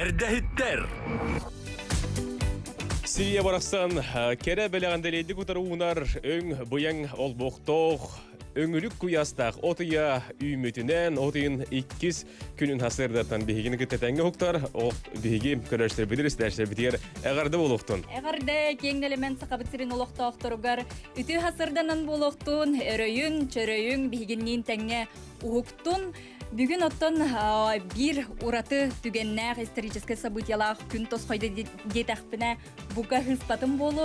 Эрдэхиттер. Сирия барақсан, кері бәліғанделейді күтаруынар өң бұяң олбоқтоқ, өңілік күястақ отыя үйметінен, отыйын 2 күнін хасырдаттан бейгені күттетәңгі ұқтар, ол бейгі көрәштер білір, істәштер бітер әғарды болуқтын. Әғарды кең элемент сақабытсырын олықтақтырығар, үті хасырданын болуқтын, өрөйін, чөрөйін бейгеннен тәңе ұқтын. Бүгін оттон bir ураты түгеннәғ исторический событиялақ күн тосқойды детәқпіне бұға хыспатын болу.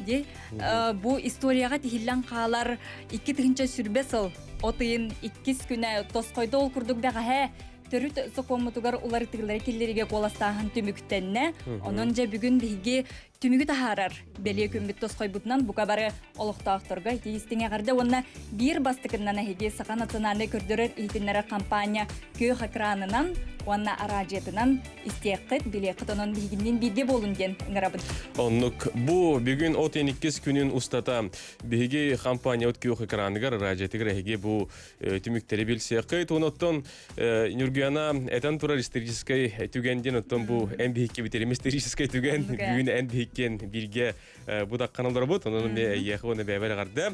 Бұ историяға тихиллан қалар 2 тігінші сүрбесіл отыйын 2 күні тосқойды ол күрдік бәға төрүт соқомутугар улар тыгылары келлериге коластаһын түмүктенне. Онон же бүгүн биги түмүгү тахарар. Беле көмбүт тосқой бутнан бука бары олуктаакторга тийистиңе гарды онна бир бастыкынан эге Саха национальный көрдөрөр итиннере компания көй экранынан онна аражетынан истеккет билек тонон бигинен бирге болун ген ыңырабыт. Оннук бу бүгүн 32 күнүн устата биги компания өткөй экраныгар аражетигер эге бу түмүктери билсе кыт оноттон Нургиана этан тура исторический түгенден оттон бу эмбихке битерим исторический түген бүгүн эмбихкен бирге буда каналдар бут онун яхоны бебер гарды.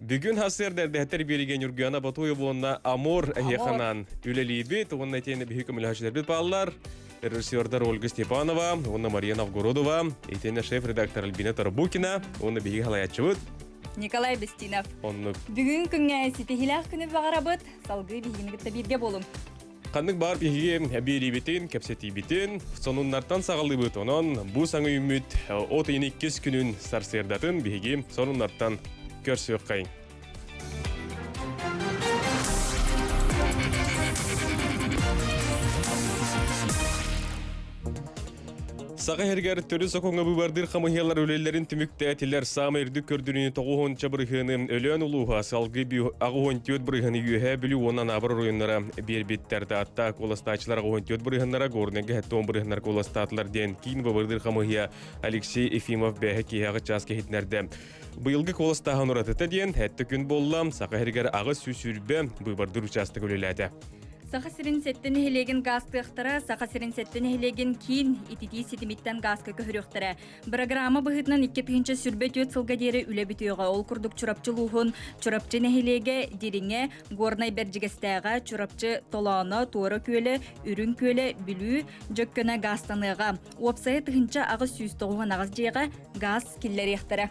Бүгүн хасырдерде хатер берген Нургиана Батуевна Амор яханан үлелибит онна тени бихик мөлхачлар бит баллар. Режиссердар Ольга Степанова, онна Мария Новгородова, и тени шеф-редактор Альбина Тарбукина, онна биги халаячыбыт. Николай Бестинов. Бүгүн күнгө ситехилах күнү багарабыт, салгы бигингитте бирге болум. Кандык бар биги берибитин, кепсетибитин, сонуннартан сагалыбыт онон бу саңы үмүт 32 күнүн сарсердатын биги сонуннартан көрсөк кайын. Саға хергер төрі соқоңа бұбардыр қамығелар өлелерін түмікті әтілер самы үрді көрдіріні тоғуын чабырғыны өлен ұлуға салғы ағуын төт бұрғыны үйе білі онан абыр ойынлара бербеттерді атта коластачылар ағуын төт бұрғынлара горнеге әттон бұрғынлар коластатылар ден кейін бұбардыр қамығия Алексей Ефимов бәхі кейағы час кехетнерді. Бұйылғы коластағын ұратыты ден әтті күн боллам саға хергер ағы сүсүрбе бұбардыр участы көлеләді. Саха сирин сеттен хелеген гастыктара, саха сирин сеттен хелеген кин итити ситимиттен газка көһөрөктөрө. Программа быһытнан 2-нче сүрбе төт сылга дере үле битөөгө ол курдук чурапчылугун, чурапчы нехелеге дириңе горнай бержигестега чурапчы толоно туора көлө, үрүн көлө бүлүү жөккөнө гастаныга. Вебсайт тыгынча агы сүйстөгөн агыз жега газ киллерехтере.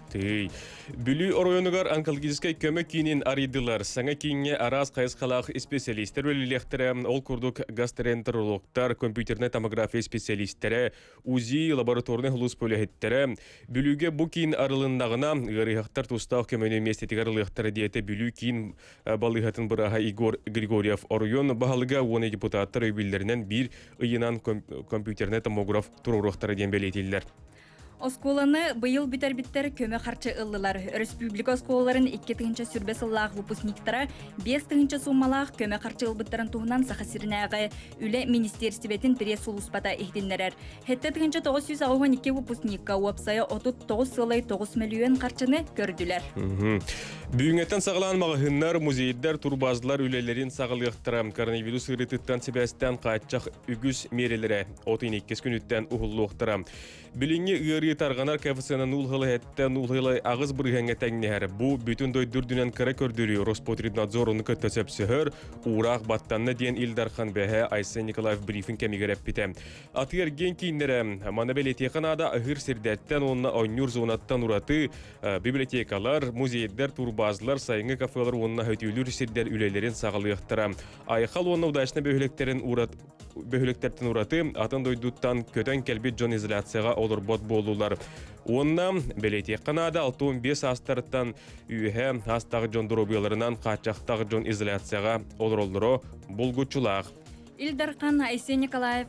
Бүлүү оройонугар онкологический көмөк кийинин арыдылар. Саңа кийинге араз кайыскалак специалисттер өлелехтере. Ол курдук гастроэнтерологтар, компьютерный томография специалисттері, УЗИ лабораторный хлус полиэттері, бүліге бұ кейін арылындағына ғырыяқтар тұстақ көмөні местетік арылықтары диеті бүлі кейін балығатын бұраға Игор Григорьев оройон бағалыға оны депутаттар өйбілдерінен бір ұйынан компьютерный томограф тұрурықтары дембелетелдер. Осколаны быйыл битер-биттер көмө харчы ыллылар. Республика осколаларын 2-нче сүрбе сыллаах выпускниктара 5-нче суммалаах көмө харчы ылбыттарын туһунан сахасиринагы үле министерстветин пресс-улуспата ихтиннерер. Хетте-нче 992 выпускникка уапсая отут 9,9 миллион харчыны көрдүлер. Бүгүнгөттөн сагаланмагы хыннар, музейдер, турбазлар үлелерин сагалыктыра коронавирус ырытыттан себестен кайтчак үгүс мерелери 32 күнүттен ухуллуктыра. Билинги ыры тарганар коэффициентен нулхылы хетте нулхылы агыз бырыгенге теңнер. Бу бүтүн дойдурдунан кара көрдүрү Роспотребнадзорун көтөсөпсөөр урак баттанна ден Илдархан бэхэ Айса Николаев брифинг кемигереп бите. Атыгер ген кийиннере Манабелетеканада ыгыр сирдеттен онна ойнур зонаттан ураты библиотекалар, музейдер, турбазлар, сайынгы кафелар онна хөтүлүр сирдер үлелерин сагалыктыра. Айхал онна удачны бөһүлектертен ураты атын дойдуттан көтөн келбит жон изоляцияга олорбот болулар. Онна Белетеканада 65 астарттан үйе астагы жон дробияларынан качактагы жон изоляцияга олоролдуро булгучулак. Илдархан Айса Николаев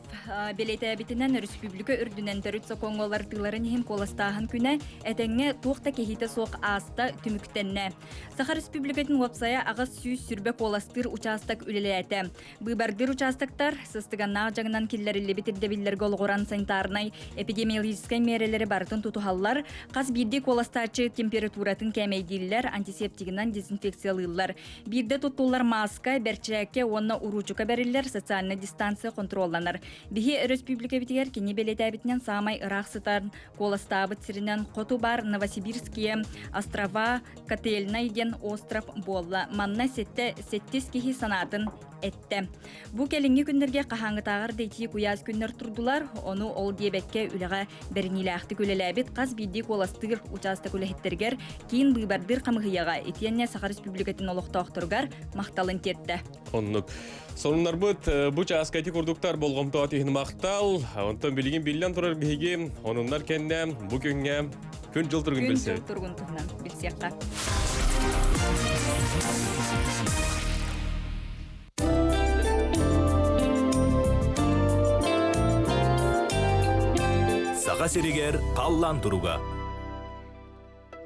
белете битинен республика үрдүнен төрүт сокоңолар тыларын хим коластаһын күнә этеңне туакта кехите сок аста түмүктенне. Саха республикатын вебсая агас сүйүс сүрбе коластыр участок үлеләте. Быбардыр участоктар сыстыганна жагынан киллериле битирде биллерге олгоран санитарный эпидемиологический мерелери бартын тутухаллар, каз бирде коластачы температуратын кемейдиллер, антисептигинен дезинфекциялыйлар. Бирде туттулар маска, берчеке, онна уручука бериллер, социаль социальный дистанция контролланар. Бихи республика битигер кини белетәбитнен самай ырақсытарын коластабыт сиринен Коту бар Новосибирские острова Котельна ден остров болла. Манна сеттес кихи санатын этте. Бу келинги күндерге кахаңытагар дейти куяз күннер турдулар. Onu ол дебекке үлеге бернилахты күлеләбит каз бидди коластыр участа күлехеттергер кийин быбардыр камыгыяга этиенне Саха Республикатын олохтоохторгар макталын тетте. Оннук. Сонунар бу чааскайти курдуктар болгомто атыхын мактал. Онтон билигин биллен турар биги. Онуннар кенне бу күнгө күн жылтыргын билсе. Күн жылтыргын тугунан билсекка. Саха сиригер қаллан туруга.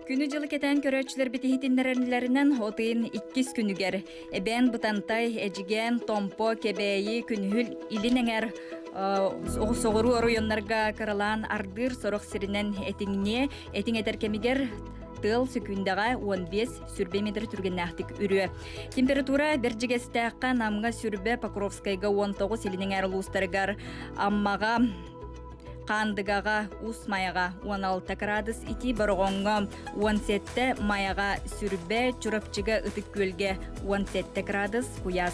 Күнү жылы кетен көрөчүлөр битихитиннеринлеринен отыйын 2 күнүгер. Эбен бутантай эжиген томпо кебейи күнүл илинеңер соғыру оройоннарга кырылан ардыр сорох сиринен этиң этеркемигер тыл сөкүндага 15 сүрбе метр түргеннахтык үрү. Температура бержигестеакка намга сүрбе Покровскайга 19 илинеңер улустаргар аммага Кандыгага ус маяга 16 градус ити боргонга 17 маяга сүрбе чурапчыга ытык көлге 17 градус куяс.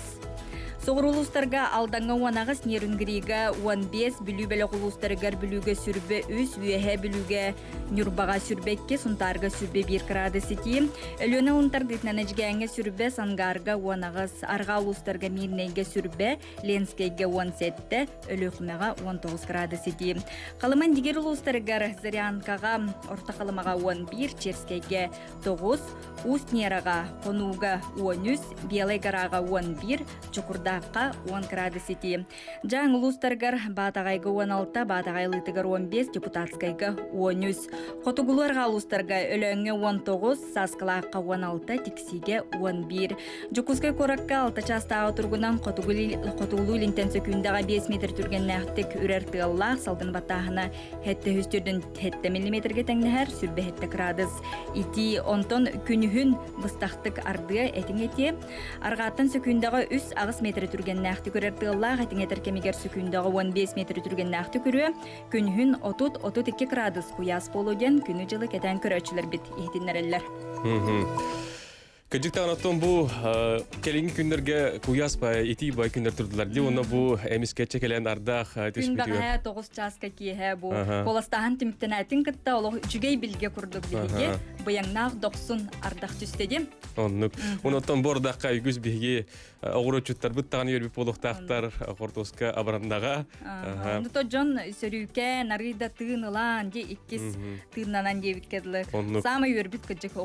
Соғырулустарга алдаңа уанагас нерүнгрига 15 бүлүбелі құлустаргар бүлүге сүрбе үс үйеhe бүлүге нүрбаға сүрбекке сунтарга сүрбе 1 градус ити. Өлөне унтар дитнанежгенге сүрбе сангарга уанагас арга улустарга мирнейге сүрбе ленскейге 17, өлөкмега 19 градус ити. Қалыман дигер улустаргар Зарянкага орта қалымаға 11, Черскейге 9, Устнерага Конуга 13, Белой гарага 11, Чукурда 10 градус ити. Жаң улустаргар Батагайга 16, Батагайлытыгар 15, Депутатскайга 13. Котугуларга улустарга өлөңгө 19, Саскалакка 16, Тиксиге 11. Жукускай коракка 6 частагы тургунан Котугулу линтен сөкүндага 5 метр түргеннәхтик үрер тыаллах салдын батахына хетте хүстүрдүн хетте миллиметрге теңнәһәр сүрбе хетте градус ити. Онтон күнүһүн быстактык арды этиңети. Аргаттан сөкүндага 3 агыс метр түрген нәхті көрер тыллах, әтіңетер кемегер сүкіндағы 15 метр түрген нәхті көрі, күнүхін 30-32 градус куяс болуден күні жылы кетен көрөчілер бит ихтиннерелер. Кыжыктан оттон бу келинги күндерге куяс ба ити бай күндер турдулар. Ди оны бу эмискетче келен ардах Күн баға 9 часка кие бу. Коластахан тимтенәтин кытта олох үчүгей билге курдук биге. Буяңнах 90 ардах түстедим. Оннук. Оноттон бордакка үгүз биги огурочуттар буттаган йөрбүп болуктактар кортоска абрандага. Онто жон сөрүкө нарыда тыынылан же 2 тыыннан дебиткедлик. Самы йөрбүт кыжык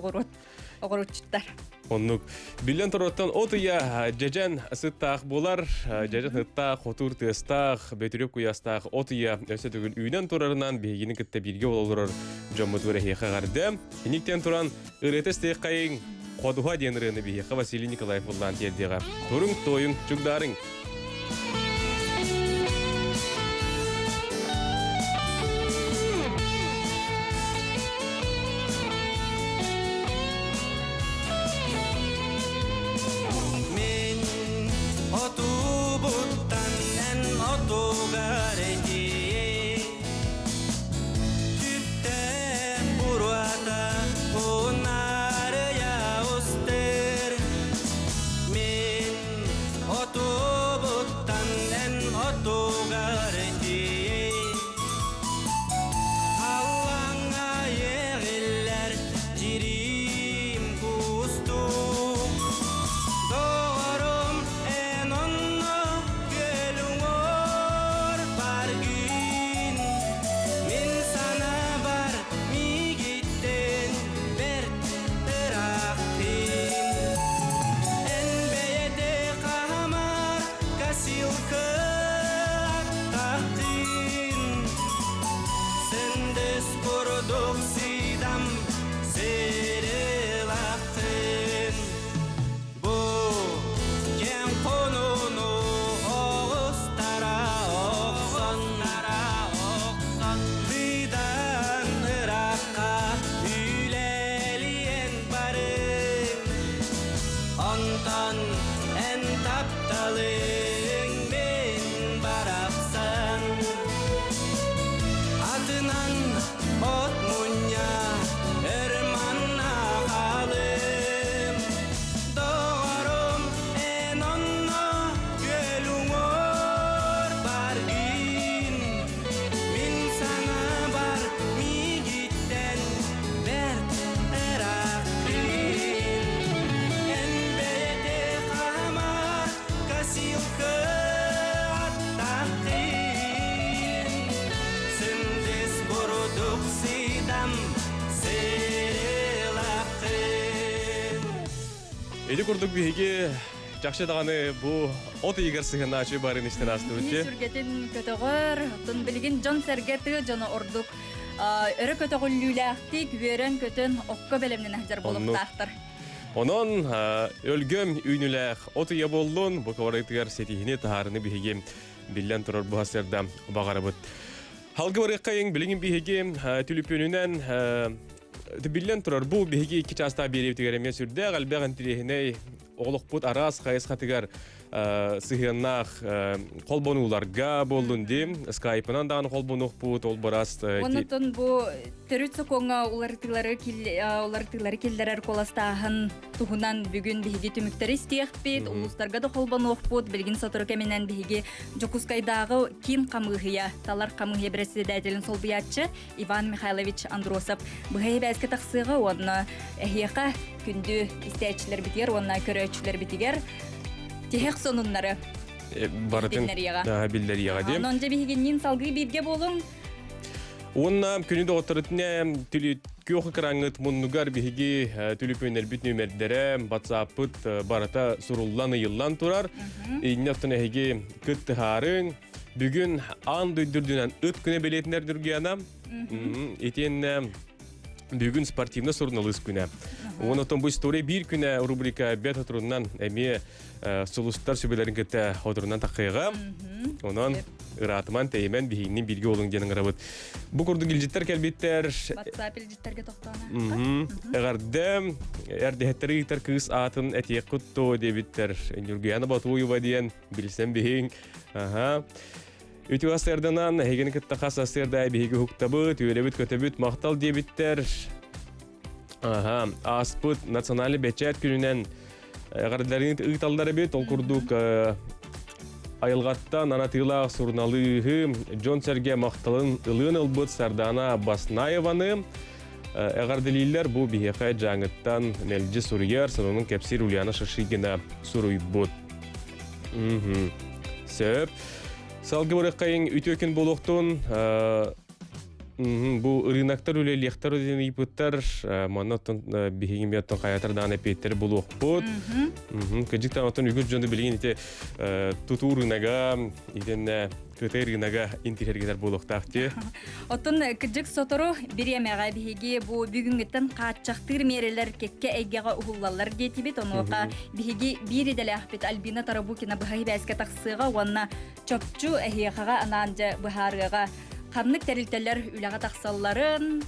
огурочуттар. Оннук. Билен тороттон отуя жежен сыттах болар, жежен сыттах, хотур тыстах, бетүрөк куястах отуя өсө түгүл үйнен турарынан бегини кытта бирге бололор жоммутура хехагарды. Иниктен туран ырытыстык кайын кодуга денирыны бихе Василий Николаев уллан тердега. Турун тоюн чугдарың. Silke, Эли курдук биһиги жакшы даганы бу от игер сыгына ачы барын иштен асты үтче. Сүргетин көтөгөр, тун билгин жон сергети жона ордук. Өрө көтөгүллүүләхти күбөрөн көтөн окко белемнен ажар болуптактыр. Онон өлгөм үйнүлэх от ия болдун, бу каварытыгар сетихини таарыны биһиги биллен турар бу хасерда багарабыт. Халгы барыккайын билгин биһиги түлүпүнүнөн биллен турар бу биһиги ики часта беребитигер эмес үрдө галбаган тирехине оглукпут арас кайыскатыгар сыгыннах колбонууларга болдун дем скайпынан дагы колбонукпут ол барас. Онотон бу төрүтсө конга улартылары киллерер коластаһын туһунан бүгүн биһиги түмүктөр истиэхпит, улустарга да колбонукпут, билгин сотор кеменен биһиги Жокускайдагы кин камыгыя, талар камыгыя председателин солбуячы Иван Михайлович Андросов быһай бәске таксыга онна эхиека күндү истечилер битер, онна көрөчүлөр битигер. Техек сонуннары баратын биллерияга дем. Анонжа биһигиннин салгы бирге болуң. Онна күнүдө отурутне түлү көкө краңыт муннугар биһиги түлүпөнөр бүт нөмердере WhatsApp-пыт барата сурулланы йыллан турар. Иннеттен эги кыттыхарын бүгүн ан дөйдүрдүнөн өт күнө белетинер дүргүянам. Этен бүгүн спортивный сурналыс күнө. Онотон бу история бир күнө рубрика бета турунан эми сулустар сөбелерин кетте одурунан такыйга. Онон ыратман теймен бихинин бирге олуң денин карабыт. Бу курду гилжиттер келбиттер. WhatsApp илжиттерге токтоона. Эгардем эрдехеттер кыз атын этек кутто дебиттер. Юргияна батуйва диен билсем бихин. Үтүастерденан хеген кетте хасастерда биһиги хуктабыт, үйребит көтөбүт мактал дебиттер. Аспыт национальный бечет күнүнөн гардарларын ыйталдары бит ол курдук айылгаттан анатыла сурналыгы Жон Серге макталын ылын ылбыт Сардана Баснаеваны гардалилер бу биһига жаңыттан нелжи сурьер сонун кепсир Ульяна Шашигина суруйбут. Сөп салгы барыккайын үтөкүн болуктун бу рынактар үле лехтар ден ипыттар манаттан бихигимияттан каятардан эпеттер болуқпут. Кыжыктан отон үгүр жонду билген ите туту рынага итен көтөр рынага интерергелер болуктакты. Отон кыжык сотору биремега бихиги бу бүгүнгөттөн каачактыр мерелер кекке эйгега ухуллалар детибит онука бихиги бири деле ахпет Альбина Тарабукина быхай бәске таксыга онна чопчу эхиягага ананжа быхарыга Хамнык тәрилтәләр үләгә тақсалларын.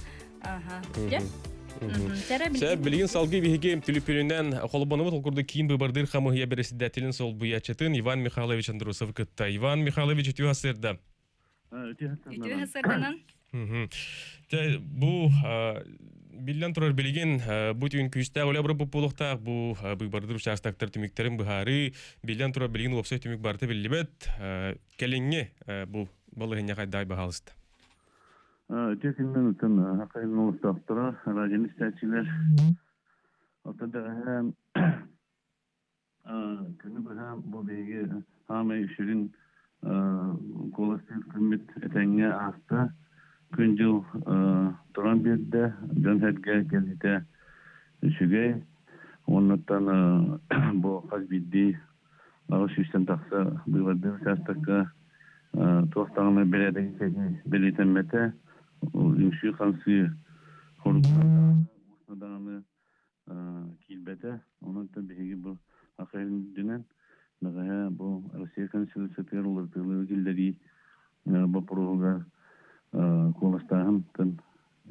Сәб билген салгы биһиге түлүпүнүнөн колбонубут олкурду кийин быбардыр хамыгыя бересидәтилин сол буячытын Иван Михайлович Андросов кытта. Иван Михайлович үтү хасырда. Үтү хасырданан. Бу билен турар билген бу түн күстә оле бер булуктак бу быбардыр участактар түмүктерин быхары билен турар билген опсой түмүк барты билибет. Келеңге бу балыгыня кайдай баһалыст. Текиннен үтен хакыйны устаптыра радио истәчиләр. Атада көне баһам бу беге һәм ишүрин колостер кыммит этәңгә аста күнҗү торан бирде дөнһәткә келите ишүгә оннан бу хәзбидди агыш үстән такса булды састакка Тостаңны беледеги белетеммете үңшү хансы хорданы килбете онун табиги бу акырын дүнен нагая бу Россия конституция улуттуу гилдери бу программа колостагын тен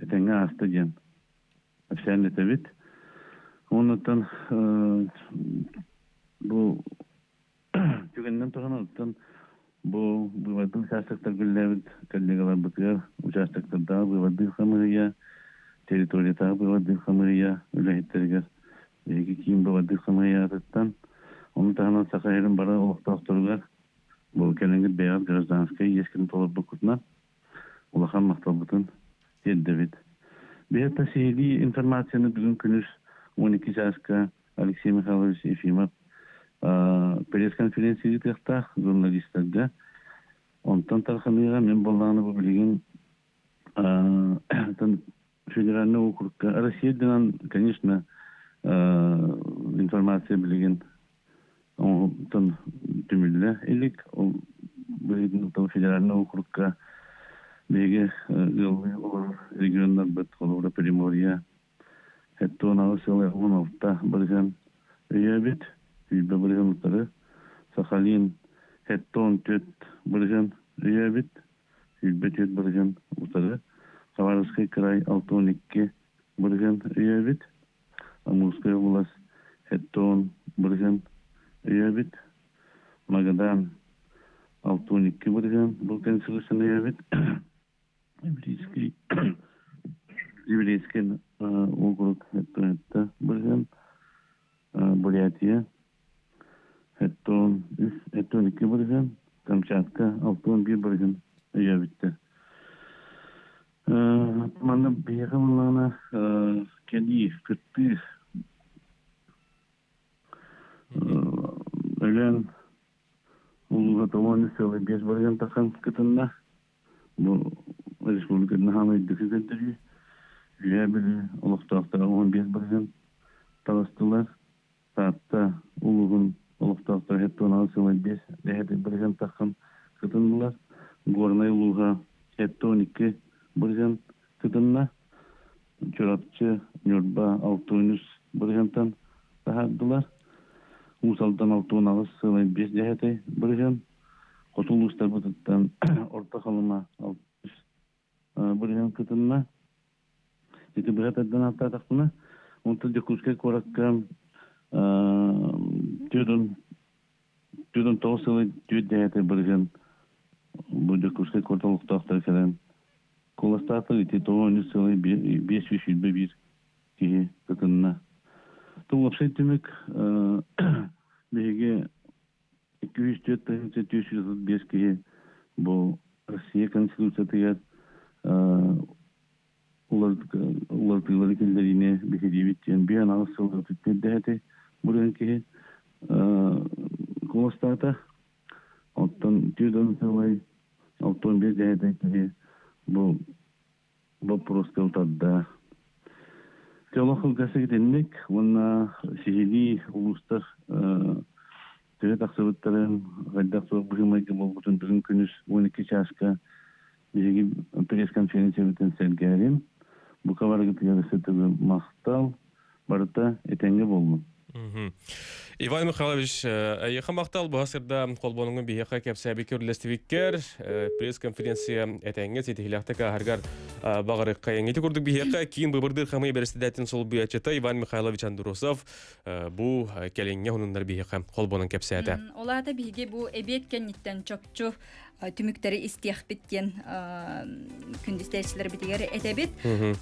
этеңе астыген ашаны табит онутан бу түгенден турган Бу бывадын састыктар гүлләбит коллегалар бутыгар участоктарда бывадын хамырыя территорияда бывадын хамырыя үләһиттергә эги кийин бывадын хамырыя аттан оны тагын сакайрын бара олуктактыргар бу келеңге бәяр гражданская ескин толып букутна улахан макталбытын еддебит бета сейди информацияны бүгүн күнүс 12 часка Алексей Михайлович Ефимов пресс-конференция тахта журналисттерге онтан тархамыга мен болланы бу билген федеральный округка. Россиядан, конечно, информация билеген он түмүлле элек ол федеральный округка беге региондар бит колора Приморья хеттон авсалы онолта бирген өйөбит үйбе бирген утары Сахалин хеттон төт бирген өйөбит үйбе төт бирген утары Хабаровский край 6-12 бирген өйөбит Амурская область хеттон бирген өйөбит Магадан 6-12 бирген бул консулсын өйөбит еврейский округ это бирген Бурятия хеттон 2 бирген Камчатка 6-1 бирген өйөбитте мана бейгамлана кеди кытты Ölən uluğa tavanı söyle 5 bölgen takan kıtında bu Respublika'nın hamı iddiası gönderiyor. Üyebili uluqtaqtara 15 bölgen talastılar. Saatta uluğun uluqtaqtara hep tonağı söyle 5 dehede bölgen takan kıtındılar. Gornay uluğa hep 12 bölgen kıtında. Çorapçı Nürba 600 bölgenden tahadılar. Усалдан 6-9 сылай 5 дәһәтәй бирген. Котулуштар бутыттан орта халыма 60 бирген кытынна. Ити бирәтәдән атта тақны. Онты декускә коракка төдөн 9 сылай 4 дәһәтәй бирген. Бу декускә котулуктактар келән. Коластаты ити 9 сылай 5 ки кытынна. Тул вообще тимек беге 204-305 ки бу Россия конституцияты улар тылары келдерине бехедевиттен биян агысылы түтмеддәте бурын ки колостата оттан тюдон сылай 65 дәте ки бу просто утадда Теология гасегденник, он сихили улустар тирет аксабыттарын гайдак быгымайга болгутун бүгүн күнүс 12 чашка биги пресс-конференция бүтүн сергерим. Бу кабарга тиярсетиги мактал барыта этенге болду. Иван Михайлович, айыха мактал бу асырда колбонуңун бияка кепсәби көрлестибиккер пресс-конференция этенге сетихилактыка харгар багыры кайыңыты күрдүк бияка кийин быбырдыр хамый берестидәтин сол буячата Иван Михайлович Андрусов бу келеңге хунундар бияка колбонун кепсәдә. Олада биге бу эбет кенниттен чокчу түмүктери истияхбиттен күндүстәчләр битигәр этебит.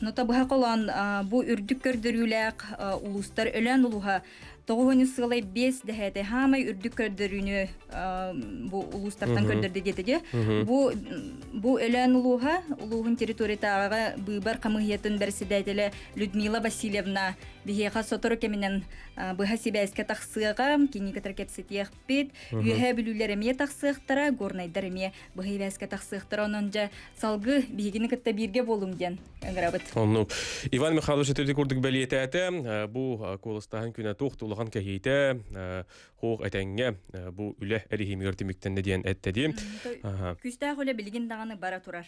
Нота бу хакылан бу үрдүк көрдөрүләк улустар өлән улуга 9 сылай 5 дәһәте хамай үрдүк көрдөрүнү бу улустардан көрдөрдү детеге. Бу өлән улугун территориятага быйбар камыятын берсидәтеле Людмила Васильевна бихега сотор кеменен быха сибәскә тахсыга киникатер кепсетиях бит үһә билүләреме тахсыктара горнайдарыме быха бәскә тахсыктара ононжа салгы бигине кытта бирге болуң ден грабыт. Онну Иван Михайлович төтү күрдүк белиетәте бу колыстаһын күнә тохтулган кәһите хог әтәнгә бу үле эрихимгер тимиктен дигән әттәди. Күстә хөле билген даганы бара турар.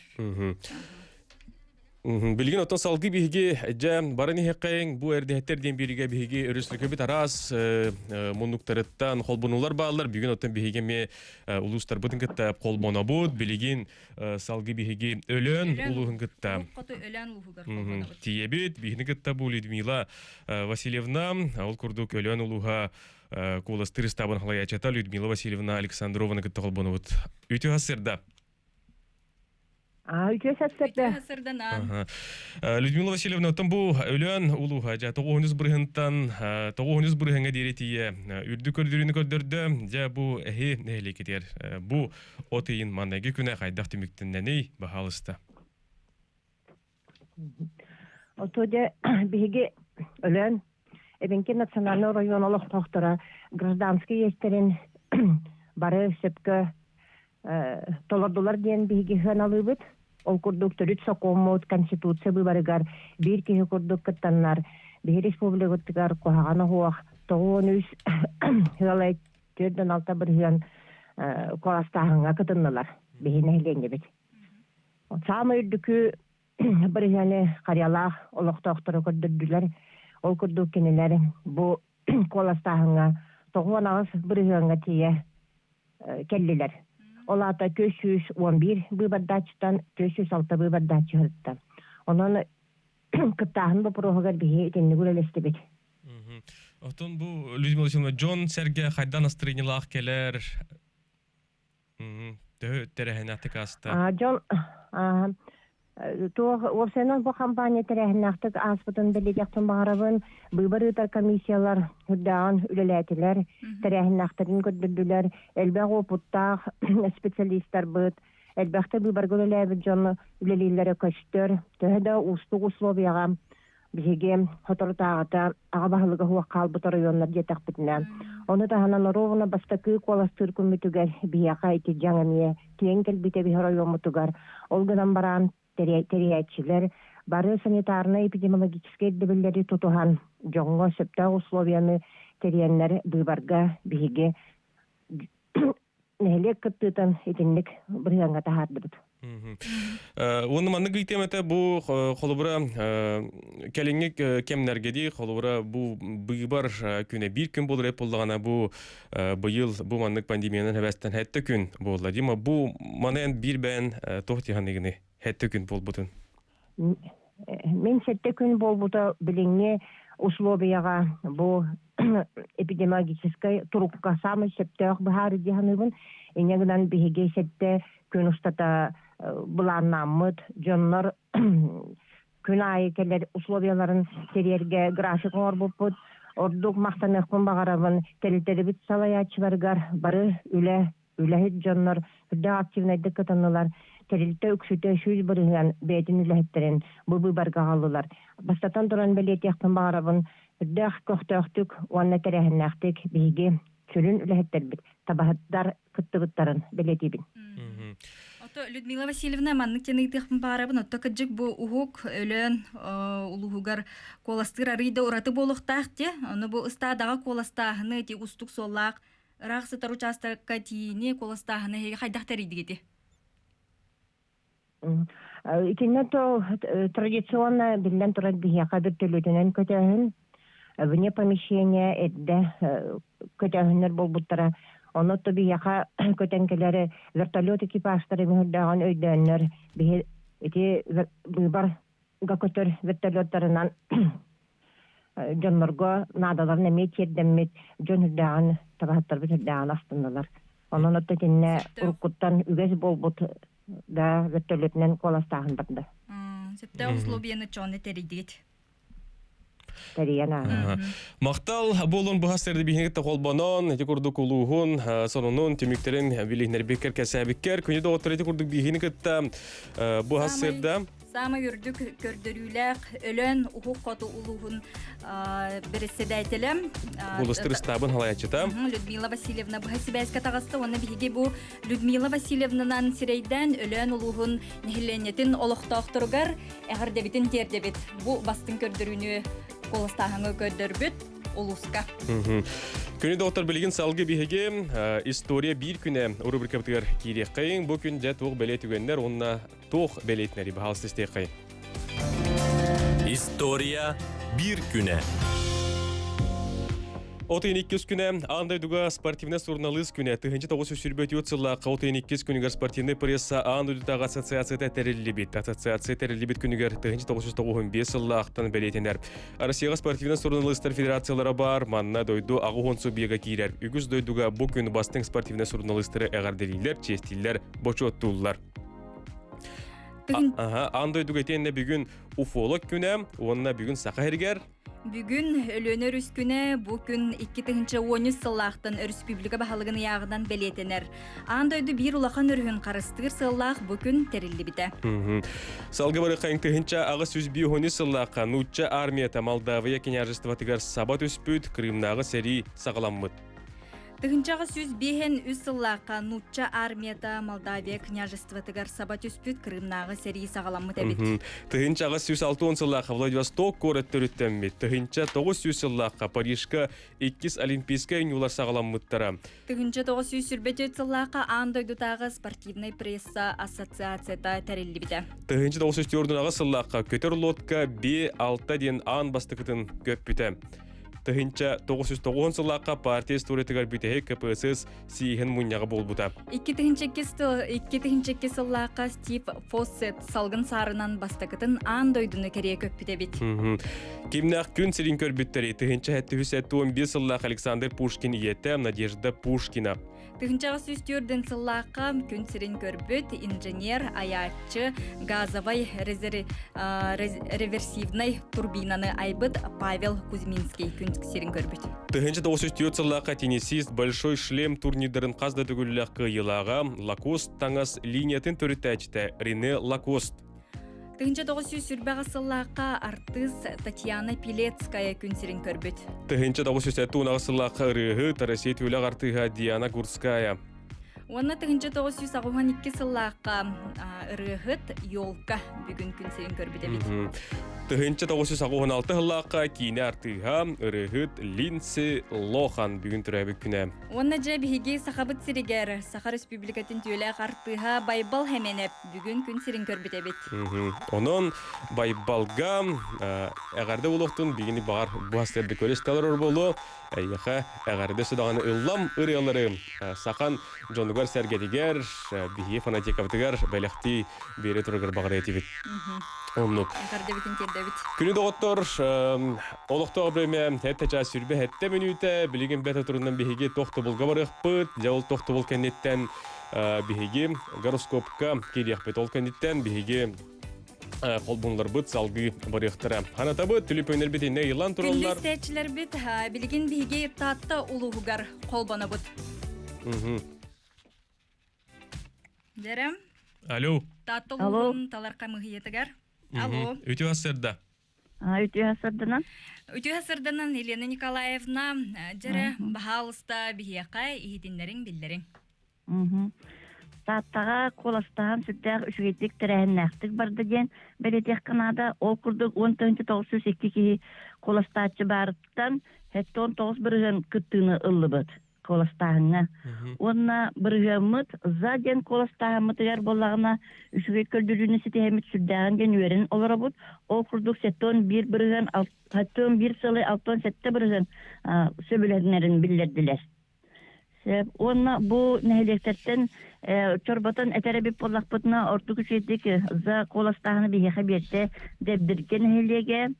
Билген оттан салгы биһиги жа барыны хеккәң бу эрдәһтер дигән бириге биһиги өрөслүкө бит арас мунуктарыттан холбонулар баалар билген оттан биһигеме улустар бутын кытта холбона бут билген салгы биһиги өлөн улугун кытта тиебит биһини кытта бу Людмила Васильевна ол курдук өлөн улуга коластыр стабын халаячата Людмила Васильевна Александровна кытта холбона бут үтү хасырда Людмила Васильевна, там бу өлөн улуга жа 900 биргентан 900 биргенге диретие үрдү көрдүрүнү көрдөрдү жа бу нехлекетер бу отыйын мандайга күнө кайдак түмүктүндени бахалыста. Отоде биге өлөн эбенке национальный районолук тохтора гражданский естерин бары сөпкө толордулар диен биге хыналыбыт ол курдук төрүт сокоммут конституция быбарыгар бир киһи курдук кыттаннар бир республикатыгар кохагана хуах тоонүс хылай төрдөн алта бир хыян коластаһыңа кытыннылар бихине хиленебит самый үрдүкү бир хыяны карьялаах олохтоохтору көрдүрдүлер ол курдук кинилер бу коластаһыңа тоғуанағыз бір хыянга тие келлилер олата 211 быбардачтан 206 быбардачы хырытта онон кыттаһын бу проһогар бихи итинни гүлелестебит. Отон бу Людмила Васильевна Джон Серге хайдан астрынылах келер. Терехенаты каста. Джон то орсенон бу компания терехенактык аспытын беледяктын багарабын быбарытар комиссиялар хүддаан үлелетилер терехенактарын көддүлөр элбек опуттак специалисттар быт элбекте быбар гөлелебит жон үлелилери көчтөр төһөдө устук условияга биге хотортаагата агабахылыга хуак калбыт районнар жетакпытынан оны да ханан ровно бастакы коластыр күмүтүгер бияка ити жаңамие тиеңкел бите би районмутугар олгынан баран терриячилер бары санитарно-эпидемиологические дебелleri тутухан жоңго сөптө условияны терриеннер быбарга биге нелек кыттытан итинник бырыганга тахардыбыт. Оны манны гыйтемете бу холубра келеңек кемнергеди холубра бу быйбар күнө бир күн болур эп болдугана бу быйыл бу маннык пандемиянын хебестен хетте күн болду. Дима бу манен бир бен тохтиганыгыны хетте күн болбутун. Мен хетте күн болбута билиңе условияга бу эпидемиологическая турукка самый септех бахары диханыбын инегынан биге сетте күн устата буланнамыт жоннор күн айы келер условияларын терерге график орбупут ордук мактаныкпын багарабын телтерибит салаячыбаргар бары үлехит жоннор үдө активнайды кытанылар терилте үксүтө шүз бырыган бетин үлехеттерин бубы баргагалылар бастатан туран белетияктын багарабын үддөх көктөктүк уанна терехиннактык биги чүлүн үлехеттербит табахаттар кыттыбыттарын белетибин. Ото Людмила Васильевна маннык тенейтихпин барабын отто кыджык бу ухук өлөн улугугар коластыр арыйда ураты болуктаах те ону бу ыстаадага коластаахыны ти устук соллаак ыраксы участокка тиини коластаахыны хеге хайдахтарыйдыгети. Итинне то традиционно билен турат бияка бир төлөтүнөн көтөһүн вне помещения эдде көтөһүнөр болбуттара оны то бияка көтөнкелери вертолет экипаждары мөһөрдөгөн өйдөннөр бии эти быйбар гакөтөр вертолеттарынан жоннорго надаларына метердеммит жөнүдөгөн табаттар битдөгөн астындалар онон отто тинне уркуттан үгөс болбут да вертолетнен коластаахын барды. Септе условияны чоны теридит. Мактал болун бухастерди бихинетте колбонон, эти курдук улугун, сонунун темиктерин билигнербекер кесебиккер, күнүдө отурети курдук бихинетте бухастерда Самый үрдүк көрдөрүләк өлөн ухук коту улугун берседәйтелем. Булыстыр стабын халаячыта. Людмила Васильевна бухасибайска тагысты, оны биге бу Людмила Васильевнанан сирейден өлөн улугун нехиленетин олохтоохторугар эгердебитин тердебит. Бу бастын көрдөрүүнү колостаһыңы көрдөрбүт. Улуска. Күнү доктор билген салгы биһиге история бир күнө рубрика битер киреккайын бу күндө туг белет үгөннөр онна туг белетнери баалстыстыкай. История бир күнө. Отын 2 күнө андай дуга спортивный журналист күнө 1900 сүрбөт юцылла отын 2 күнүгөр спортивный пресса андай дуга ассоциацияда терилибит. Ассоциация терилибит күнүгөр 1995 жыллактан белетенер. Россияга спортивный журналисттер федерациялары бар, манна дойду агуон субъега кирер. Үгүз дойдуга бу күн бастың спортивный журналисттери эгарделилер, честилер, бочоттуулар. Андай дуга тенне бүгүн уфолог күнө, онна бүгүн сакайргер. Бүгүн өлөнөр үскүнө бу күн 2010 сыллактан республика баһалыгын ягынан белетенер. Андойду бир улахан өрүн карыстыр сыллак бу күн терилибите. Салгы бары кайынтыгынча агы 110 сыллакка нучча армия Молдавия княжествотыгар сабат өспүт Крымнагы сери сагаламмыт. Тыгынчага сүз бехен үс сыллака нутча армията Молдавия княжествотыгар сабат үспүт Крымнагы серии сагаламмыт эбит. Тыгынчага 106 сыллака Владивосток көрөттөрүттенмит. Тыгынча 900 сыллака Парижка 2 олимпийска уюлар сагаламмыттара. Тыгынча 900 сүрбөтөт сыллака андойдутагы спортивный пресса ассоциацията тәреллибите. Тыгынча 904 сыллака көтөр лодка B6 ден ан бастыкытын көппүтө. Тыгынча 909 сыллака партия стуреттигар бүтеhe КПСС сиген муньяга болбута. 2 сыллака Стив Фоссет салгын сарынан бастыкытын андойдуны кере көппүтө бит. Кимнах күн сирин көрбүттери тыгынча 711 сыллака Александр Пушкин иете Надежда Пушкина. Тыгынчага сүстүрден сыллака күн сирин көрбүт инженер, аятчы, газовай реверсивный турбинаны айбыт Павел Кузьминский күн сирин көрбүт. Тыгынча 904 сыллака теннисист большой шлем турнирдарын казда түгүлләк кыйылага Лакост таңас линиятын төрүттәчте Рене Лакост. Тыгынча 900 сүрбәгә сыллака артист Татьяна Пилецкая күн сирин көрбүт. Тыгынча 907 сыллака рыгы Тарасет үләк артыга Диана Гурская. Онна тыгынча 992 сыллака рыгыт Ёлка бүгүн күн сирин көрбүт эбит. Тыгынча 916 сыллака Кине артыга рыгыт Линдси Лохан бүгүн төрөбүк күнә. Онна же биһиги сахабыт сиригер Саха Республикатын түләк артыга Байбал хеменеп бүгүн күн сирин көрбүт эбит. Онон Байбалга әгәрдә улуктун бигини бар буастерде көрестелер болу. Яха әгәрдә судаганы ыллам ырыялары Сахан Жондугар сәргәдигер биһи фанатикавтыгар бәләхти бере тургар багыр этибит. Оннук. Күнү доктор олуктоо бреме хетте сүрбе хетте минуте билигин бете турунан биһиги тохтобулга барыппыт, жол тохтобул кеннеттен биһиги гороскопка кирияхпет ол кеннеттен биһиги колбунлар быт салгы барыктыра. Ханатабы түлүпөнөр битине илан туруллар. Күндестечилер бит билигин биһиги татта улуугар колбана быт. Дерем? Алло. Татта улуун таларка мыгыетигер. Алло. Үтү асырда. Үтү Асырданан Елена Николаевна жere бахалыста бихияка ихитинлерин биллерин. Таттага коластаан сүттәг үчүгетик тәрәһеннәхтик барды ден белетек канада ол курдук 1902 коластаачы барыттан 19 бирген кыттыны ыллыбыт коластааңа. Онна биргемит заден коластаамытыгар боллагына үчүгет көлдүрүнү ситемит сүддәгән ден үерин олорабыт ол курдук 71 бирген 61 сылы 67 бирген сөбүләннәрен биллердилер. Онна бу нәһелектәттен чорбатан әтәрәбип боллакпытына ортук үчетик за коластааны бихе берте дебдирген нәһелеге